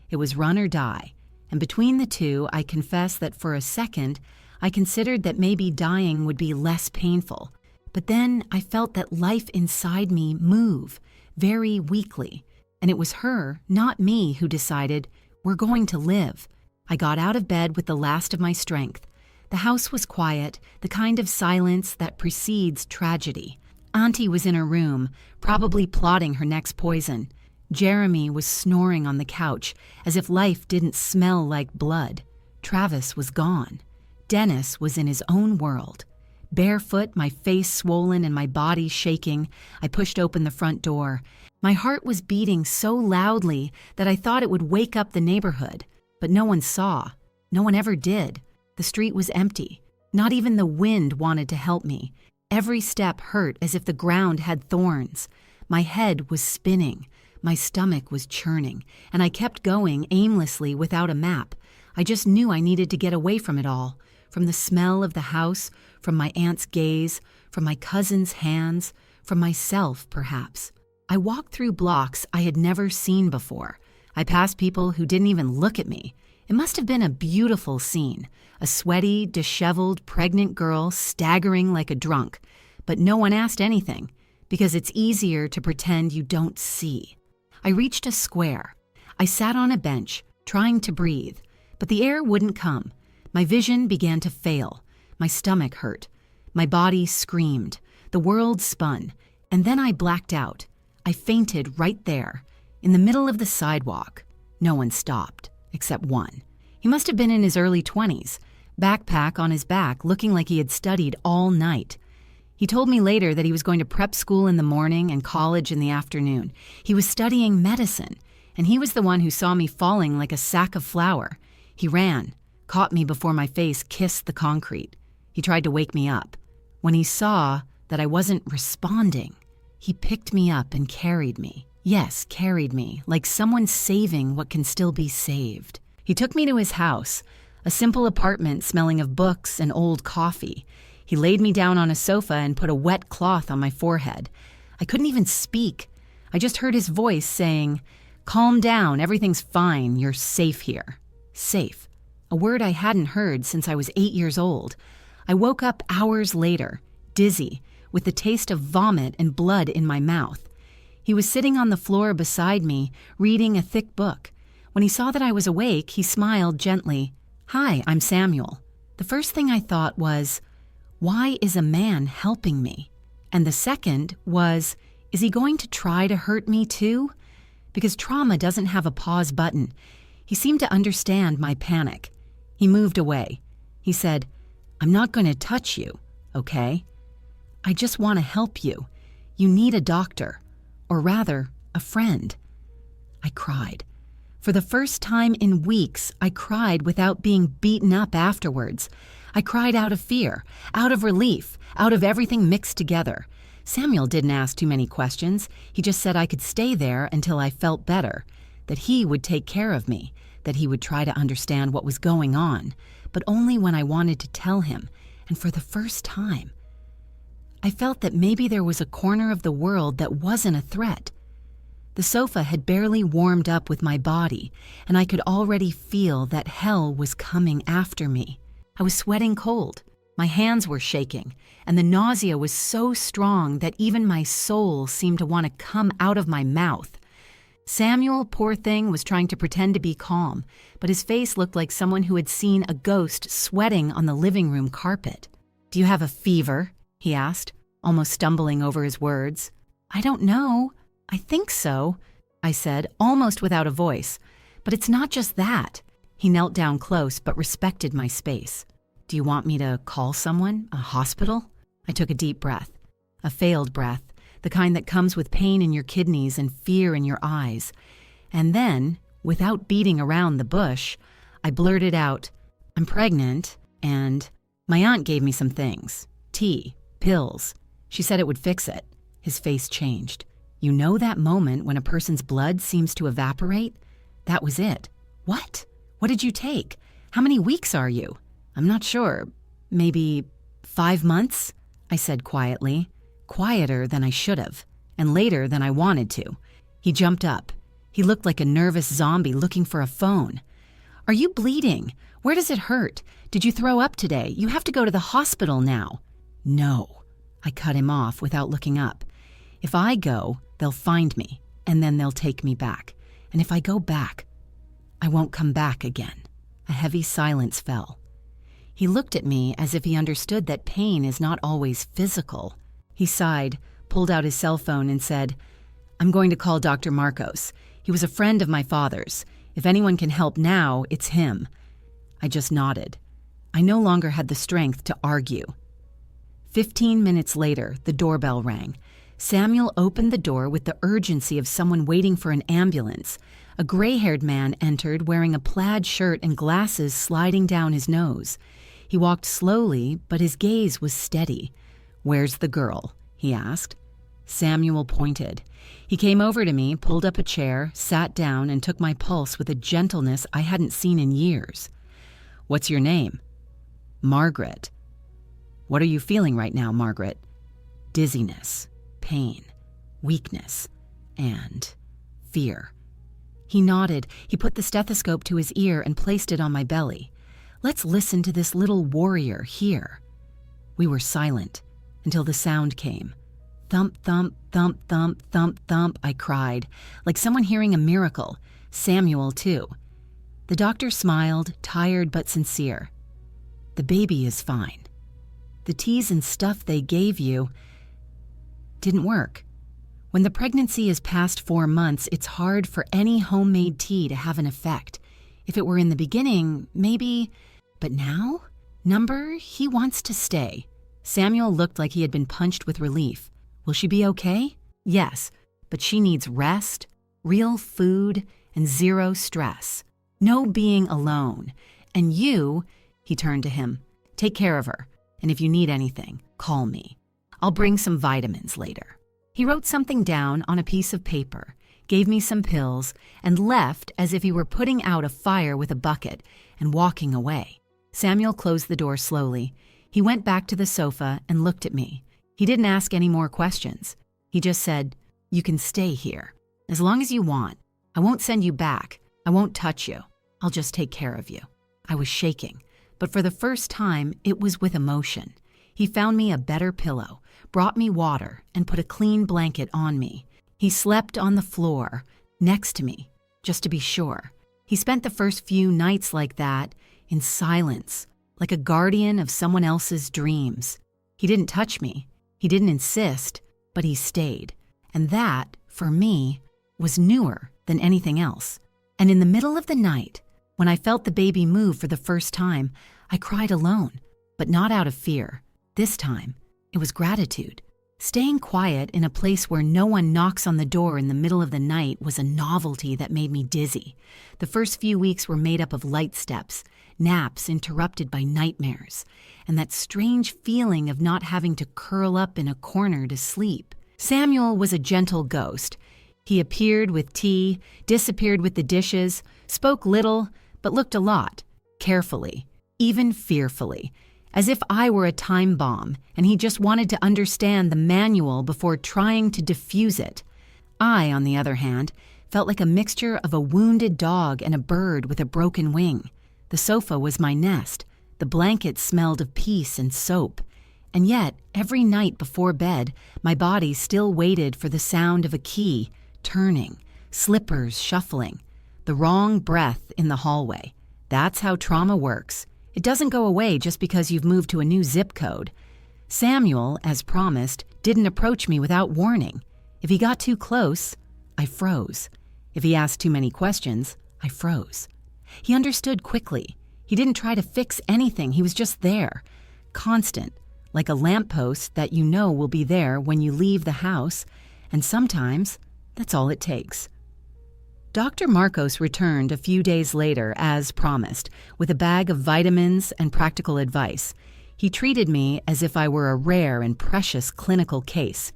It was run or die. And between the two, I confess that for a second, I considered that maybe dying would be less painful. But then I felt that life inside me move, very weakly. And it was her, not me, who decided, we're going to live. I got out of bed with the last of my strength. The house was quiet, the kind of silence that precedes tragedy. Auntie was in her room, probably plotting her next poison. Jeremy was snoring on the couch, as if life didn't smell like blood. Travis was gone. Dennis was in his own world. Barefoot, my face swollen and my body shaking, I pushed open the front door. My heart was beating so loudly that I thought it would wake up the neighborhood. But no one saw. No one ever did. The street was empty. Not even the wind wanted to help me. Every step hurt as if the ground had thorns. My head was spinning. My stomach was churning, and I kept going aimlessly without a map. I just knew I needed to get away from it all, from the smell of the house, from my aunt's gaze, from my cousin's hands, from myself, perhaps. I walked through blocks I had never seen before. I passed people who didn't even look at me. It must have been a beautiful scene, a sweaty, disheveled, pregnant girl staggering like a drunk. But no one asked anything, because it's easier to pretend you don't see. I reached a square. I sat on a bench, trying to breathe, but the air wouldn't come. My vision began to fail. My stomach hurt. My body screamed. The world spun, and then I blacked out. I fainted right there, in the middle of the sidewalk. No one stopped, except one. He must have been in his early 20s, backpack on his back, looking like he had studied all night. He told me later that he was going to prep school in the morning and college in the afternoon. He was studying medicine, and he was the one who saw me falling like a sack of flour. He ran, caught me before my face kissed the concrete. He tried to wake me up. When he saw that I wasn't responding, he picked me up and carried me. Yes, carried me, like someone saving what can still be saved. He took me to his house, a simple apartment smelling of books and old coffee. He laid me down on a sofa and put a wet cloth on my forehead. I couldn't even speak. I just heard his voice saying, "Calm down, everything's fine, you're safe here." Safe. A word I hadn't heard since I was 8 years old. I woke up hours later, dizzy, with the taste of vomit and blood in my mouth. He was sitting on the floor beside me, reading a thick book. When he saw that I was awake, he smiled gently. "Hi, I'm Samuel." The first thing I thought was, why is a man helping me? And the second was, is he going to try to hurt me too? Because trauma doesn't have a pause button. He seemed to understand my panic. He moved away. He said, "I'm not going to touch you, okay? I just want to help you. You need a doctor, or rather, a friend." I cried. For the first time in weeks, I cried without being beaten up afterwards. I cried out of fear, out of relief, out of everything mixed together. Samuel didn't ask too many questions. He just said I could stay there until I felt better, that he would take care of me, that he would try to understand what was going on, but only when I wanted to tell him, and for the first time. I felt that maybe there was a corner of the world that wasn't a threat. The sofa had barely warmed up with my body, and I could already feel that hell was coming after me. I was sweating cold. My hands were shaking, and the nausea was so strong that even my soul seemed to want to come out of my mouth. Samuel, poor thing, was trying to pretend to be calm, but his face looked like someone who had seen a ghost sweating on the living room carpet. "Do you have a fever?" he asked, almost stumbling over his words. "I don't know. I think so," I said, almost without a voice. "But it's not just that." He knelt down close but respected my space. "Do you want me to call someone? A hospital?" I took a deep breath. A failed breath, the kind that comes with pain in your kidneys and fear in your eyes. And then, without beating around the bush, I blurted out, I'm pregnant, and my aunt gave me some things. Tea, pills. She said it would fix it. His face changed. You know that moment when a person's blood seems to evaporate? That was it. What? What did you take? How many weeks are you? I'm not sure. Maybe 5 months? I said quietly. Quieter than I should have, and later than I wanted to. He jumped up. He looked like a nervous zombie looking for a phone. Are you bleeding? Where does it hurt? Did you throw up today? You have to go to the hospital now. No. I cut him off without looking up. If I go, they'll find me, and then they'll take me back. And if I go back, I won't come back again. A heavy silence fell. He looked at me as if he understood that pain is not always physical. He sighed, pulled out his cell phone, and said, I'm going to call Dr. Marcos. He was a friend of my father's. If anyone can help now, it's him. I just nodded. I no longer had the strength to argue. 15 minutes later, the doorbell rang. Samuel opened the door with the urgency of someone waiting for an ambulance. A gray-haired man entered wearing a plaid shirt and glasses sliding down his nose. He walked slowly, but his gaze was steady. Where's the girl? He asked. Samuel pointed. He came over to me, pulled up a chair, sat down, and took my pulse with a gentleness I hadn't seen in years. What's your name? Margaret. What are you feeling right now, Margaret? Dizziness, pain, weakness, and fear. He nodded. He put the stethoscope to his ear and placed it on my belly. Let's listen to this little warrior here. We were silent until the sound came. Thump, thump, thump, thump, thump, thump, I cried, like someone hearing a miracle. Samuel, too. The doctor smiled, tired but sincere. The baby is fine. The teas and stuff they gave you didn't work. When the pregnancy is past 4 months, it's hard for any homemade tea to have an effect. If it were in the beginning, maybe, but now? He wants to stay. Samuel looked like he had been punched with relief. Will she be okay? Yes, but she needs rest, real food, and zero stress. No being alone. And you, he turned to him, take care of her. And if you need anything, call me. I'll bring some vitamins later. He wrote something down on a piece of paper, gave me some pills, and left as if he were putting out a fire with a bucket and walking away. Samuel closed the door slowly. He went back to the sofa and looked at me. He didn't ask any more questions. He just said, you can stay here, as long as you want. I won't send you back. I won't touch you. I'll just take care of you. I was shaking, but for the first time, it was with emotion. He found me a better pillow, brought me water, and put a clean blanket on me. He slept on the floor, next to me, just to be sure. He spent the first few nights like that, in silence, like a guardian of someone else's dreams. He didn't touch me. He didn't insist, but he stayed. And that, for me, was newer than anything else. And in the middle of the night, when I felt the baby move for the first time, I cried alone, but not out of fear. This time, it was gratitude. Staying quiet in a place where no one knocks on the door in the middle of the night was a novelty that made me dizzy. The first few weeks were made up of light steps, naps interrupted by nightmares, and that strange feeling of not having to curl up in a corner to sleep. Samuel was a gentle ghost. He appeared with tea, disappeared with the dishes, spoke little, but looked a lot, carefully, even fearfully, as if I were a time bomb and he just wanted to understand the manual before trying to diffuse it. I, on the other hand, felt like a mixture of a wounded dog and a bird with a broken wing. The sofa was my nest. The blanket smelled of peace and soap. And yet, every night before bed, my body still waited for the sound of a key, turning, slippers shuffling, the wrong breath in the hallway. That's how trauma works. It doesn't go away just because you've moved to a new zip code. Samuel, as promised, didn't approach me without warning. If he got too close, I froze. If he asked too many questions, I froze. He understood quickly. He didn't try to fix anything. He was just there, constant, like a lamppost that you know will be there when you leave the house, and sometimes that's all it takes. Dr. Marcos returned a few days later, as promised, with a bag of vitamins and practical advice. He treated me as if I were a rare and precious clinical case.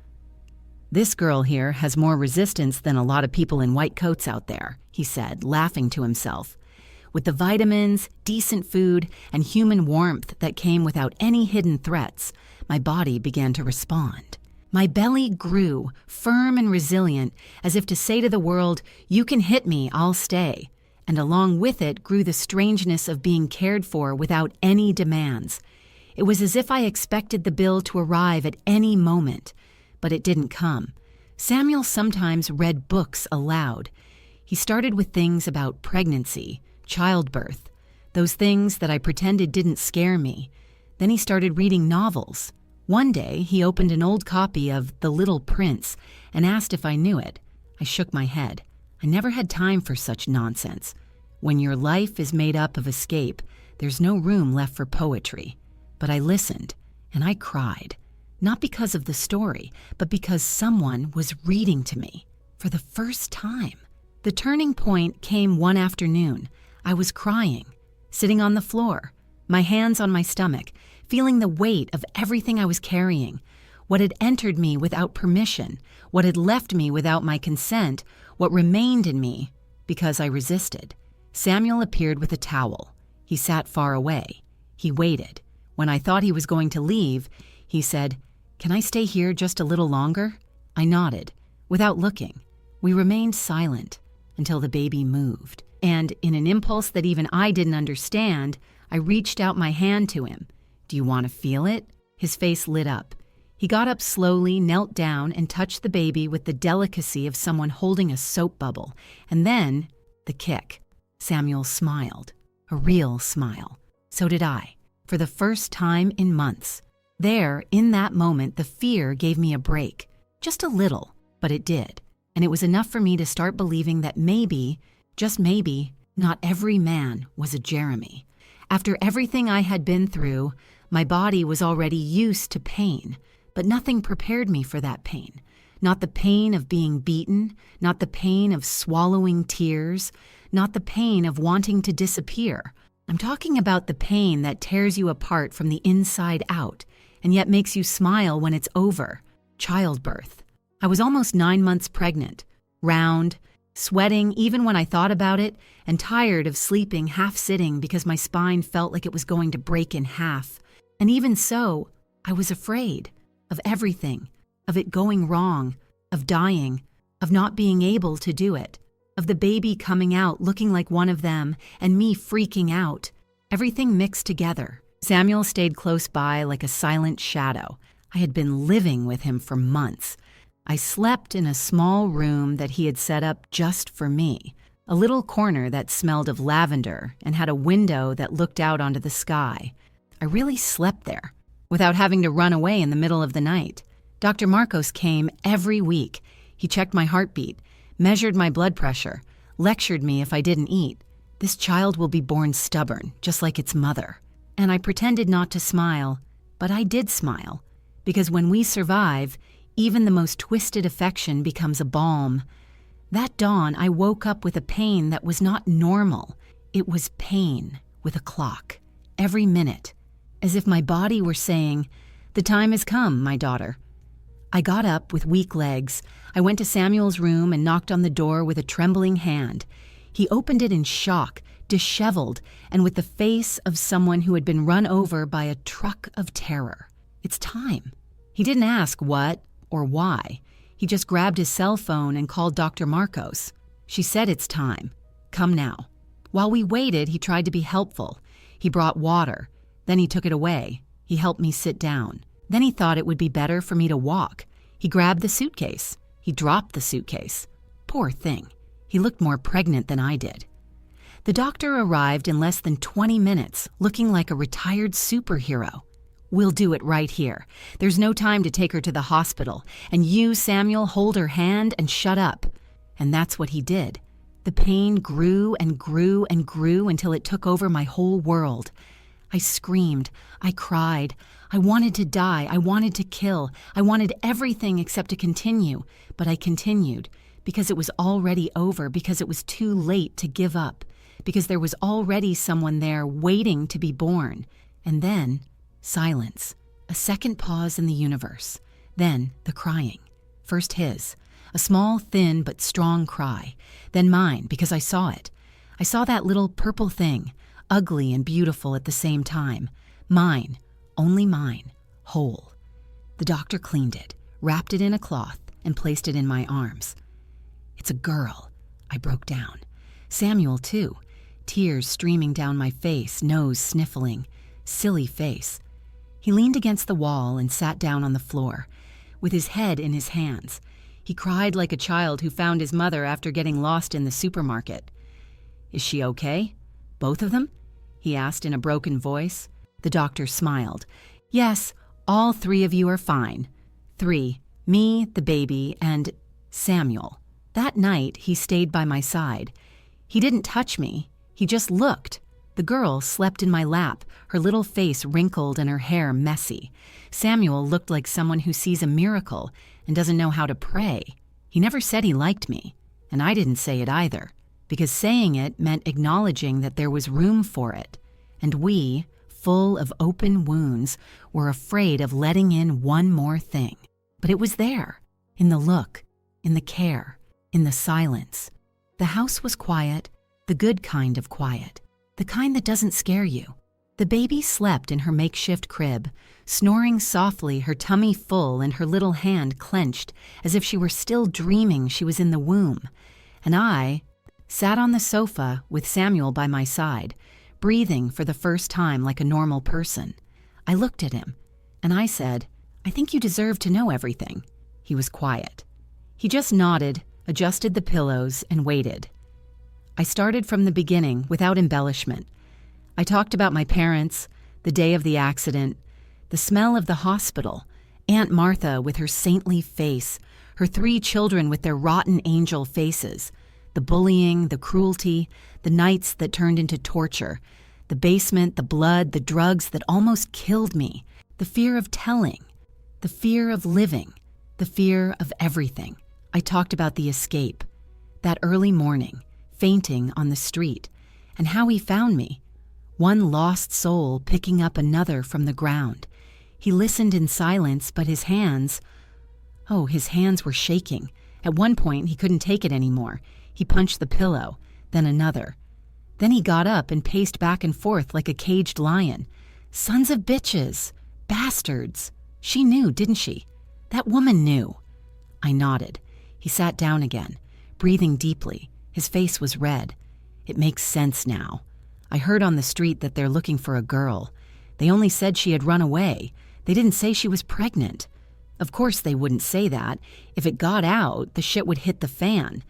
"This girl here has more resistance than a lot of people in white coats out there," he said, laughing to himself. With the vitamins, decent food, and human warmth that came without any hidden threats, my body began to respond. My belly grew, firm and resilient, as if to say to the world, "You can hit me, I'll stay." And along with it grew the strangeness of being cared for without any demands. It was as if I expected the bill to arrive at any moment, but it didn't come. Samuel sometimes read books aloud. He started with things about pregnancy, childbirth, those things that I pretended didn't scare me. Then he started reading novels. One day, he opened an old copy of The Little Prince and asked if I knew it. I shook my head. I never had time for such nonsense. When your life is made up of escape, there's no room left for poetry. But I listened, and I cried. Not because of the story, but because someone was reading to me for the first time. The turning point came one afternoon. I was crying, sitting on the floor, my hands on my stomach, feeling the weight of everything I was carrying, what had entered me without permission, what had left me without my consent, what remained in me because I resisted. Samuel appeared with a towel. He sat far away. He waited. When I thought he was going to leave, he said, "Can I stay here just a little longer?" I nodded, without looking. We remained silent until the baby moved. And in an impulse that even I didn't understand, I reached out my hand to him. "Do you want to feel it?" His face lit up. He got up slowly, knelt down, and touched the baby with the delicacy of someone holding a soap bubble. And then, the kick. Samuel smiled. A real smile. So did I. For the first time in months. There, in that moment, the fear gave me a break. Just a little, but it did. And it was enough for me to start believing that maybe, just maybe, not every man was a Jeremy. After everything I had been through, my body was already used to pain, but nothing prepared me for that pain. Not the pain of being beaten, not the pain of swallowing tears, not the pain of wanting to disappear. I'm talking about the pain that tears you apart from the inside out, and yet makes you smile when it's over. Childbirth. I was almost 9 months pregnant, round, sweating even when I thought about it, and tired of sleeping half-sitting because my spine felt like it was going to break in half. And even so, I was afraid of everything, of it going wrong, of dying, of not being able to do it, of the baby coming out looking like one of them and me freaking out. Everything mixed together. Samuel stayed close by like a silent shadow. I had been living with him for months. I slept in a small room that he had set up just for me, a little corner that smelled of lavender and had a window that looked out onto the sky. I really slept there, without having to run away in the middle of the night. Dr. Marcos came every week. He checked my heartbeat, measured my blood pressure, lectured me if I didn't eat. This child will be born stubborn, just like its mother. And I pretended not to smile, but I did smile, because when we survive, even the most twisted affection becomes a balm. That dawn, I woke up with a pain that was not normal. It was pain with a clock, every minute, as if my body were saying, "The time has come, my daughter." I got up with weak legs. I went to Samuel's room and knocked on the door with a trembling hand. He opened it in shock, disheveled, and with the face of someone who had been run over by a truck of terror. "It's time." He didn't ask what or why. He just grabbed his cell phone and called Dr. Marcos. She said it's time. Come now. While we waited, he tried to be helpful. He brought water. Then he took it away. He helped me sit down. Then he thought it would be better for me to walk. He grabbed the suitcase. He dropped the suitcase. Poor thing. He looked more pregnant than I did. The doctor arrived in less than 20 minutes, looking like a retired superhero. "We'll do it right here. There's no time to take her to the hospital. And you, Samuel, hold her hand and shut up." And that's what he did. The pain grew and grew and grew until it took over my whole world. I screamed. I cried. I wanted to die. I wanted to kill. I wanted everything except to continue. But I continued because it was already over, because it was too late to give up, because there was already someone there waiting to be born. And then, silence. A second pause in the universe. Then, the crying. First his. A small, thin, but strong cry. Then mine, because I saw it. I saw that little purple thing, ugly and beautiful at the same time. Mine, only mine, whole. The doctor cleaned it, wrapped it in a cloth, and placed it in my arms. It's a girl. I broke down. Samuel, too. Tears streaming down my face, nose sniffling. Silly face. He leaned against the wall and sat down on the floor, with his head in his hands. He cried like a child who found his mother after getting lost in the supermarket. "Is she okay? Both of them?" he asked in a broken voice. The doctor smiled. "Yes, all 3 of you are fine. 3. Me, the baby, and Samuel." That night, he stayed by my side. He didn't touch me. He just looked. The girl slept in my lap, her little face wrinkled and her hair messy. Samuel looked like someone who sees a miracle and doesn't know how to pray. He never said he liked me, and I didn't say it either, because saying it meant acknowledging that there was room for it. And we, full of open wounds, were afraid of letting in one more thing. But it was there, in the look, in the care, in the silence. The house was quiet, the good kind of quiet. The kind that doesn't scare you. The baby slept in her makeshift crib, snoring softly, her tummy full and her little hand clenched as if she were still dreaming she was in the womb. And I sat on the sofa with Samuel by my side, breathing for the first time like a normal person. I looked at him, and I said, "I think you deserve to know everything." He was quiet. He just nodded, adjusted the pillows, and waited. I started from the beginning without embellishment. I talked about my parents, the day of the accident, the smell of the hospital, Aunt Martha with her saintly face, her 3 children with their rotten angel faces, the bullying, the cruelty, the nights that turned into torture, the basement, the blood, the drugs that almost killed me, the fear of telling, the fear of living, the fear of everything. I talked about the escape, that early morning, fainting on the street, and how he found me, one lost soul picking up another from the ground. He listened in silence, but his hands were shaking. At one point, he couldn't take it anymore. He punched the pillow, then another. Then he got up and paced back and forth like a caged lion. Sons of bitches! Bastards! She knew, didn't she? That woman knew. I nodded. He sat down again, breathing deeply. His face was red. It makes sense now. I heard on the street that they're looking for a girl. They only said she had run away. They didn't say she was pregnant. Of course they wouldn't say that. If it got out, the shit would hit the fan.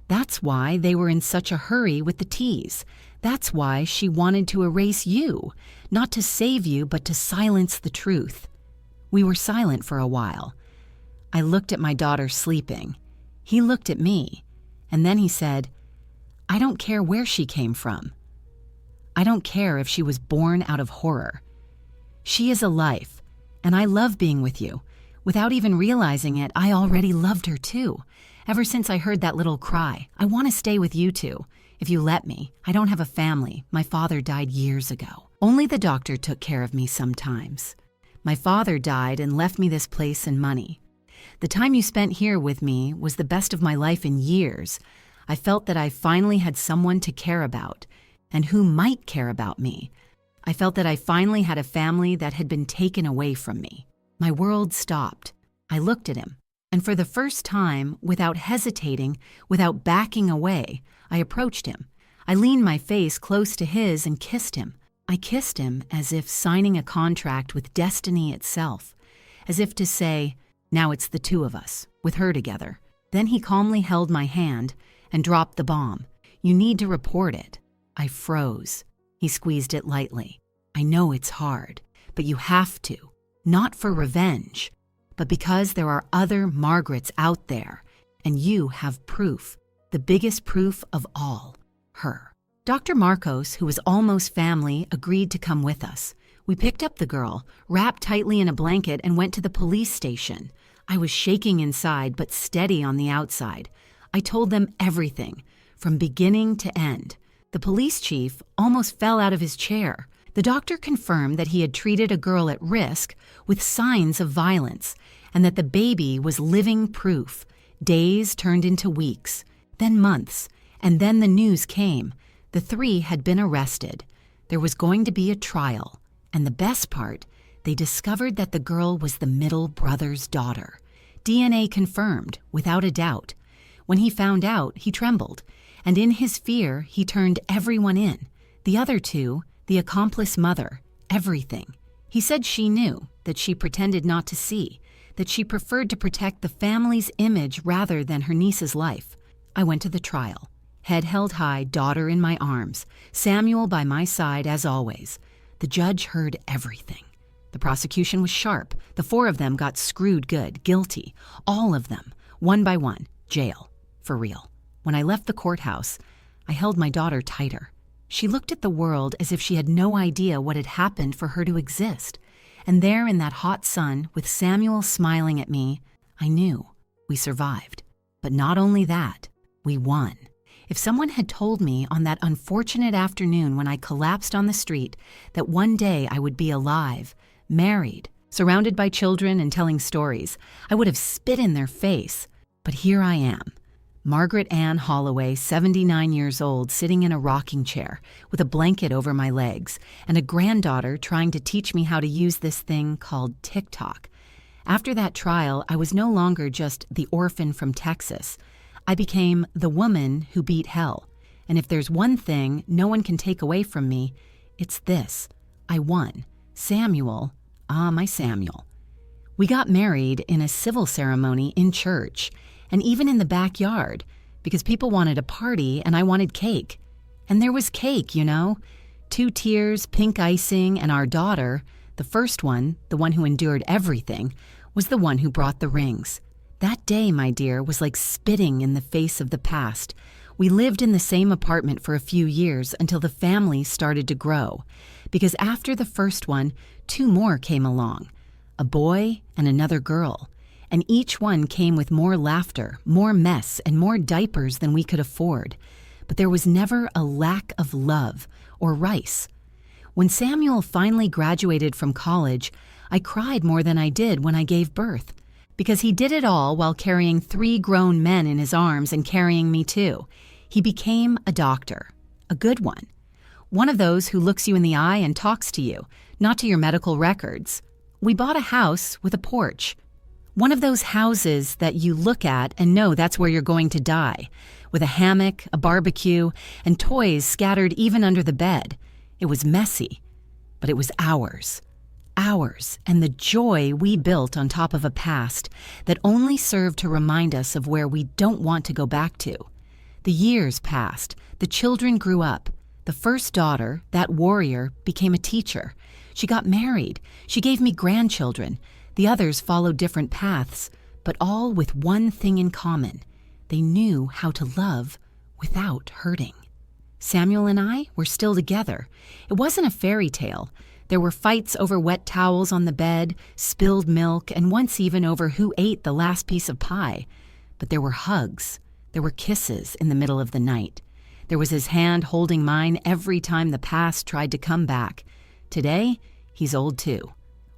That's why they were in such a hurry with the tease. That's why she wanted to erase you, not to save you, but to silence the truth. We were silent for a while. I looked at my daughter sleeping. He looked at me. And then he said, "I don't care where she came from. I don't care if she was born out of horror. She is a life, and I love being with you. Without even realizing it, I already loved her too. Ever since I heard that little cry, I want to stay with you two. If you let me. I don't have a family. My father died years ago. Only the doctor took care of me sometimes. My father died and left me this place and money. The time you spent here with me was the best of my life in years. I felt that I finally had someone to care about, and who might care about me. I felt that I finally had a family that had been taken away from me. My world stopped. I looked at him, and for the first time, without hesitating, without backing away, I approached him. I leaned my face close to his and kissed him. I kissed him as if signing a contract with destiny itself, as if to say, now it's the 2 of us, with her together. Then he calmly held my hand and dropped the bomb. "You need to report it." I froze. He squeezed it lightly. "I know it's hard, but you have to. Not for revenge, but because there are other Margarets out there, and you have proof, the biggest proof of all, her." Dr. Marcos, who was almost family, agreed to come with us. We picked up the girl, wrapped tightly in a blanket, and went to the police station. I was shaking inside, but steady on the outside. I told them everything, from beginning to end. The police chief almost fell out of his chair. The doctor confirmed that he had treated a girl at risk with signs of violence and that the baby was living proof. Days turned into weeks, then months, and then the news came. The 3 had been arrested. There was going to be a trial, and the best part, they discovered that the girl was the middle brother's daughter. DNA confirmed, without a doubt. When he found out, he trembled, and in his fear, he turned everyone in. The other 2, the accomplice mother, everything. He said she knew, that she pretended not to see, that she preferred to protect the family's image rather than her niece's life. I went to the trial. Head held high, daughter in my arms, Samuel by my side as always. The judge heard everything. The prosecution was sharp. The 4 of them got screwed good, guilty. All of them, one by one, jail, for real. When I left the courthouse, I held my daughter tighter. She looked at the world as if she had no idea what had happened for her to exist. And there in that hot sun, with Samuel smiling at me, I knew we survived. But not only that, we won. If someone had told me on that unfortunate afternoon when I collapsed on the street that one day I would be alive, married, surrounded by children and telling stories, I would have spit in their face. But here I am, Margaret Ann Holloway, 79 years old, sitting in a rocking chair with a blanket over my legs, and a granddaughter trying to teach me how to use this thing called TikTok. After that trial, I was no longer just the orphan from Texas. I became the woman who beat hell. And if there's one thing no one can take away from me, it's this. I won. Samuel, my Samuel. We got married in a civil ceremony in church, and even in the backyard, because people wanted a party and I wanted cake. And there was cake, 2 tiers, pink icing, and our daughter, the first one, the one who endured everything, was the one who brought the rings. That day, my dear, was like spitting in the face of the past. We lived in the same apartment for a few years until the family started to grow. Because after the first one, 2 more came along, a boy and another girl. And each one came with more laughter, more mess, and more diapers than we could afford. But there was never a lack of love or rice. When Samuel finally graduated from college, I cried more than I did when I gave birth. Because he did it all while carrying 3 grown men in his arms and carrying me too. He became a doctor, a good one. One of those who looks you in the eye and talks to you, not to your medical records. We bought a house with a porch. One of those houses that you look at and know that's where you're going to die, with a hammock, a barbecue, and toys scattered even under the bed. It was messy, but it was ours. Ours, and the joy we built on top of a past that only served to remind us of where we don't want to go back to. The years passed. The children grew up. The first daughter, that warrior, became a teacher. She got married. She gave me grandchildren. The others followed different paths, but all with one thing in common. They knew how to love without hurting. Samuel and I were still together. It wasn't a fairy tale. There were fights over wet towels on the bed, spilled milk, and once even over who ate the last piece of pie. But there were hugs. There were kisses in the middle of the night. There was his hand holding mine every time the past tried to come back. Today, he's old too.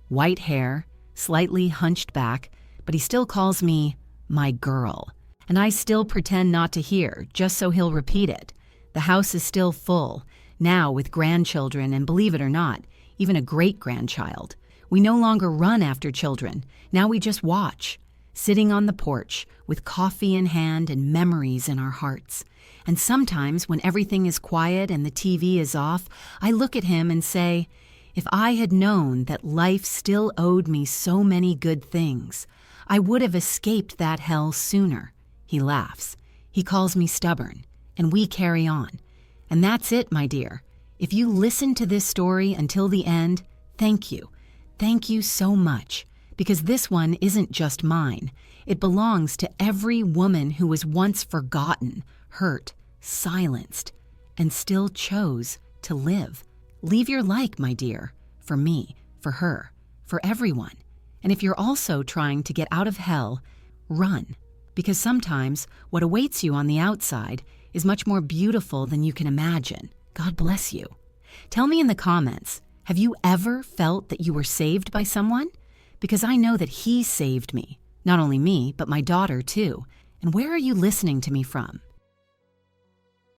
White hair, slightly hunched back, but he still calls me my girl. And I still pretend not to hear, just so he'll repeat it. The house is still full, now with grandchildren, and believe it or not, even a great-grandchild. We no longer run after children. Now we just watch, sitting on the porch with coffee in hand and memories in our hearts. And sometimes when everything is quiet and the TV is off, I look at him and say, if I had known that life still owed me so many good things, I would have escaped that hell sooner. He laughs. He calls me stubborn, and we carry on. And that's it, my dear. If you listen to this story until the end, thank you. Thank you so much, because this one isn't just mine. It belongs to every woman who was once forgotten, hurt, silenced, and still chose to live. Leave your like, my dear, for me, for her, for everyone. And if you're also trying to get out of hell, run. because sometimes what awaits you on the outside is much more beautiful than you can imagine. God bless you. Tell me in the comments, have you ever felt that you were saved by someone? Because I know that He saved me. Not only me, but my daughter too. And where are you listening to me from?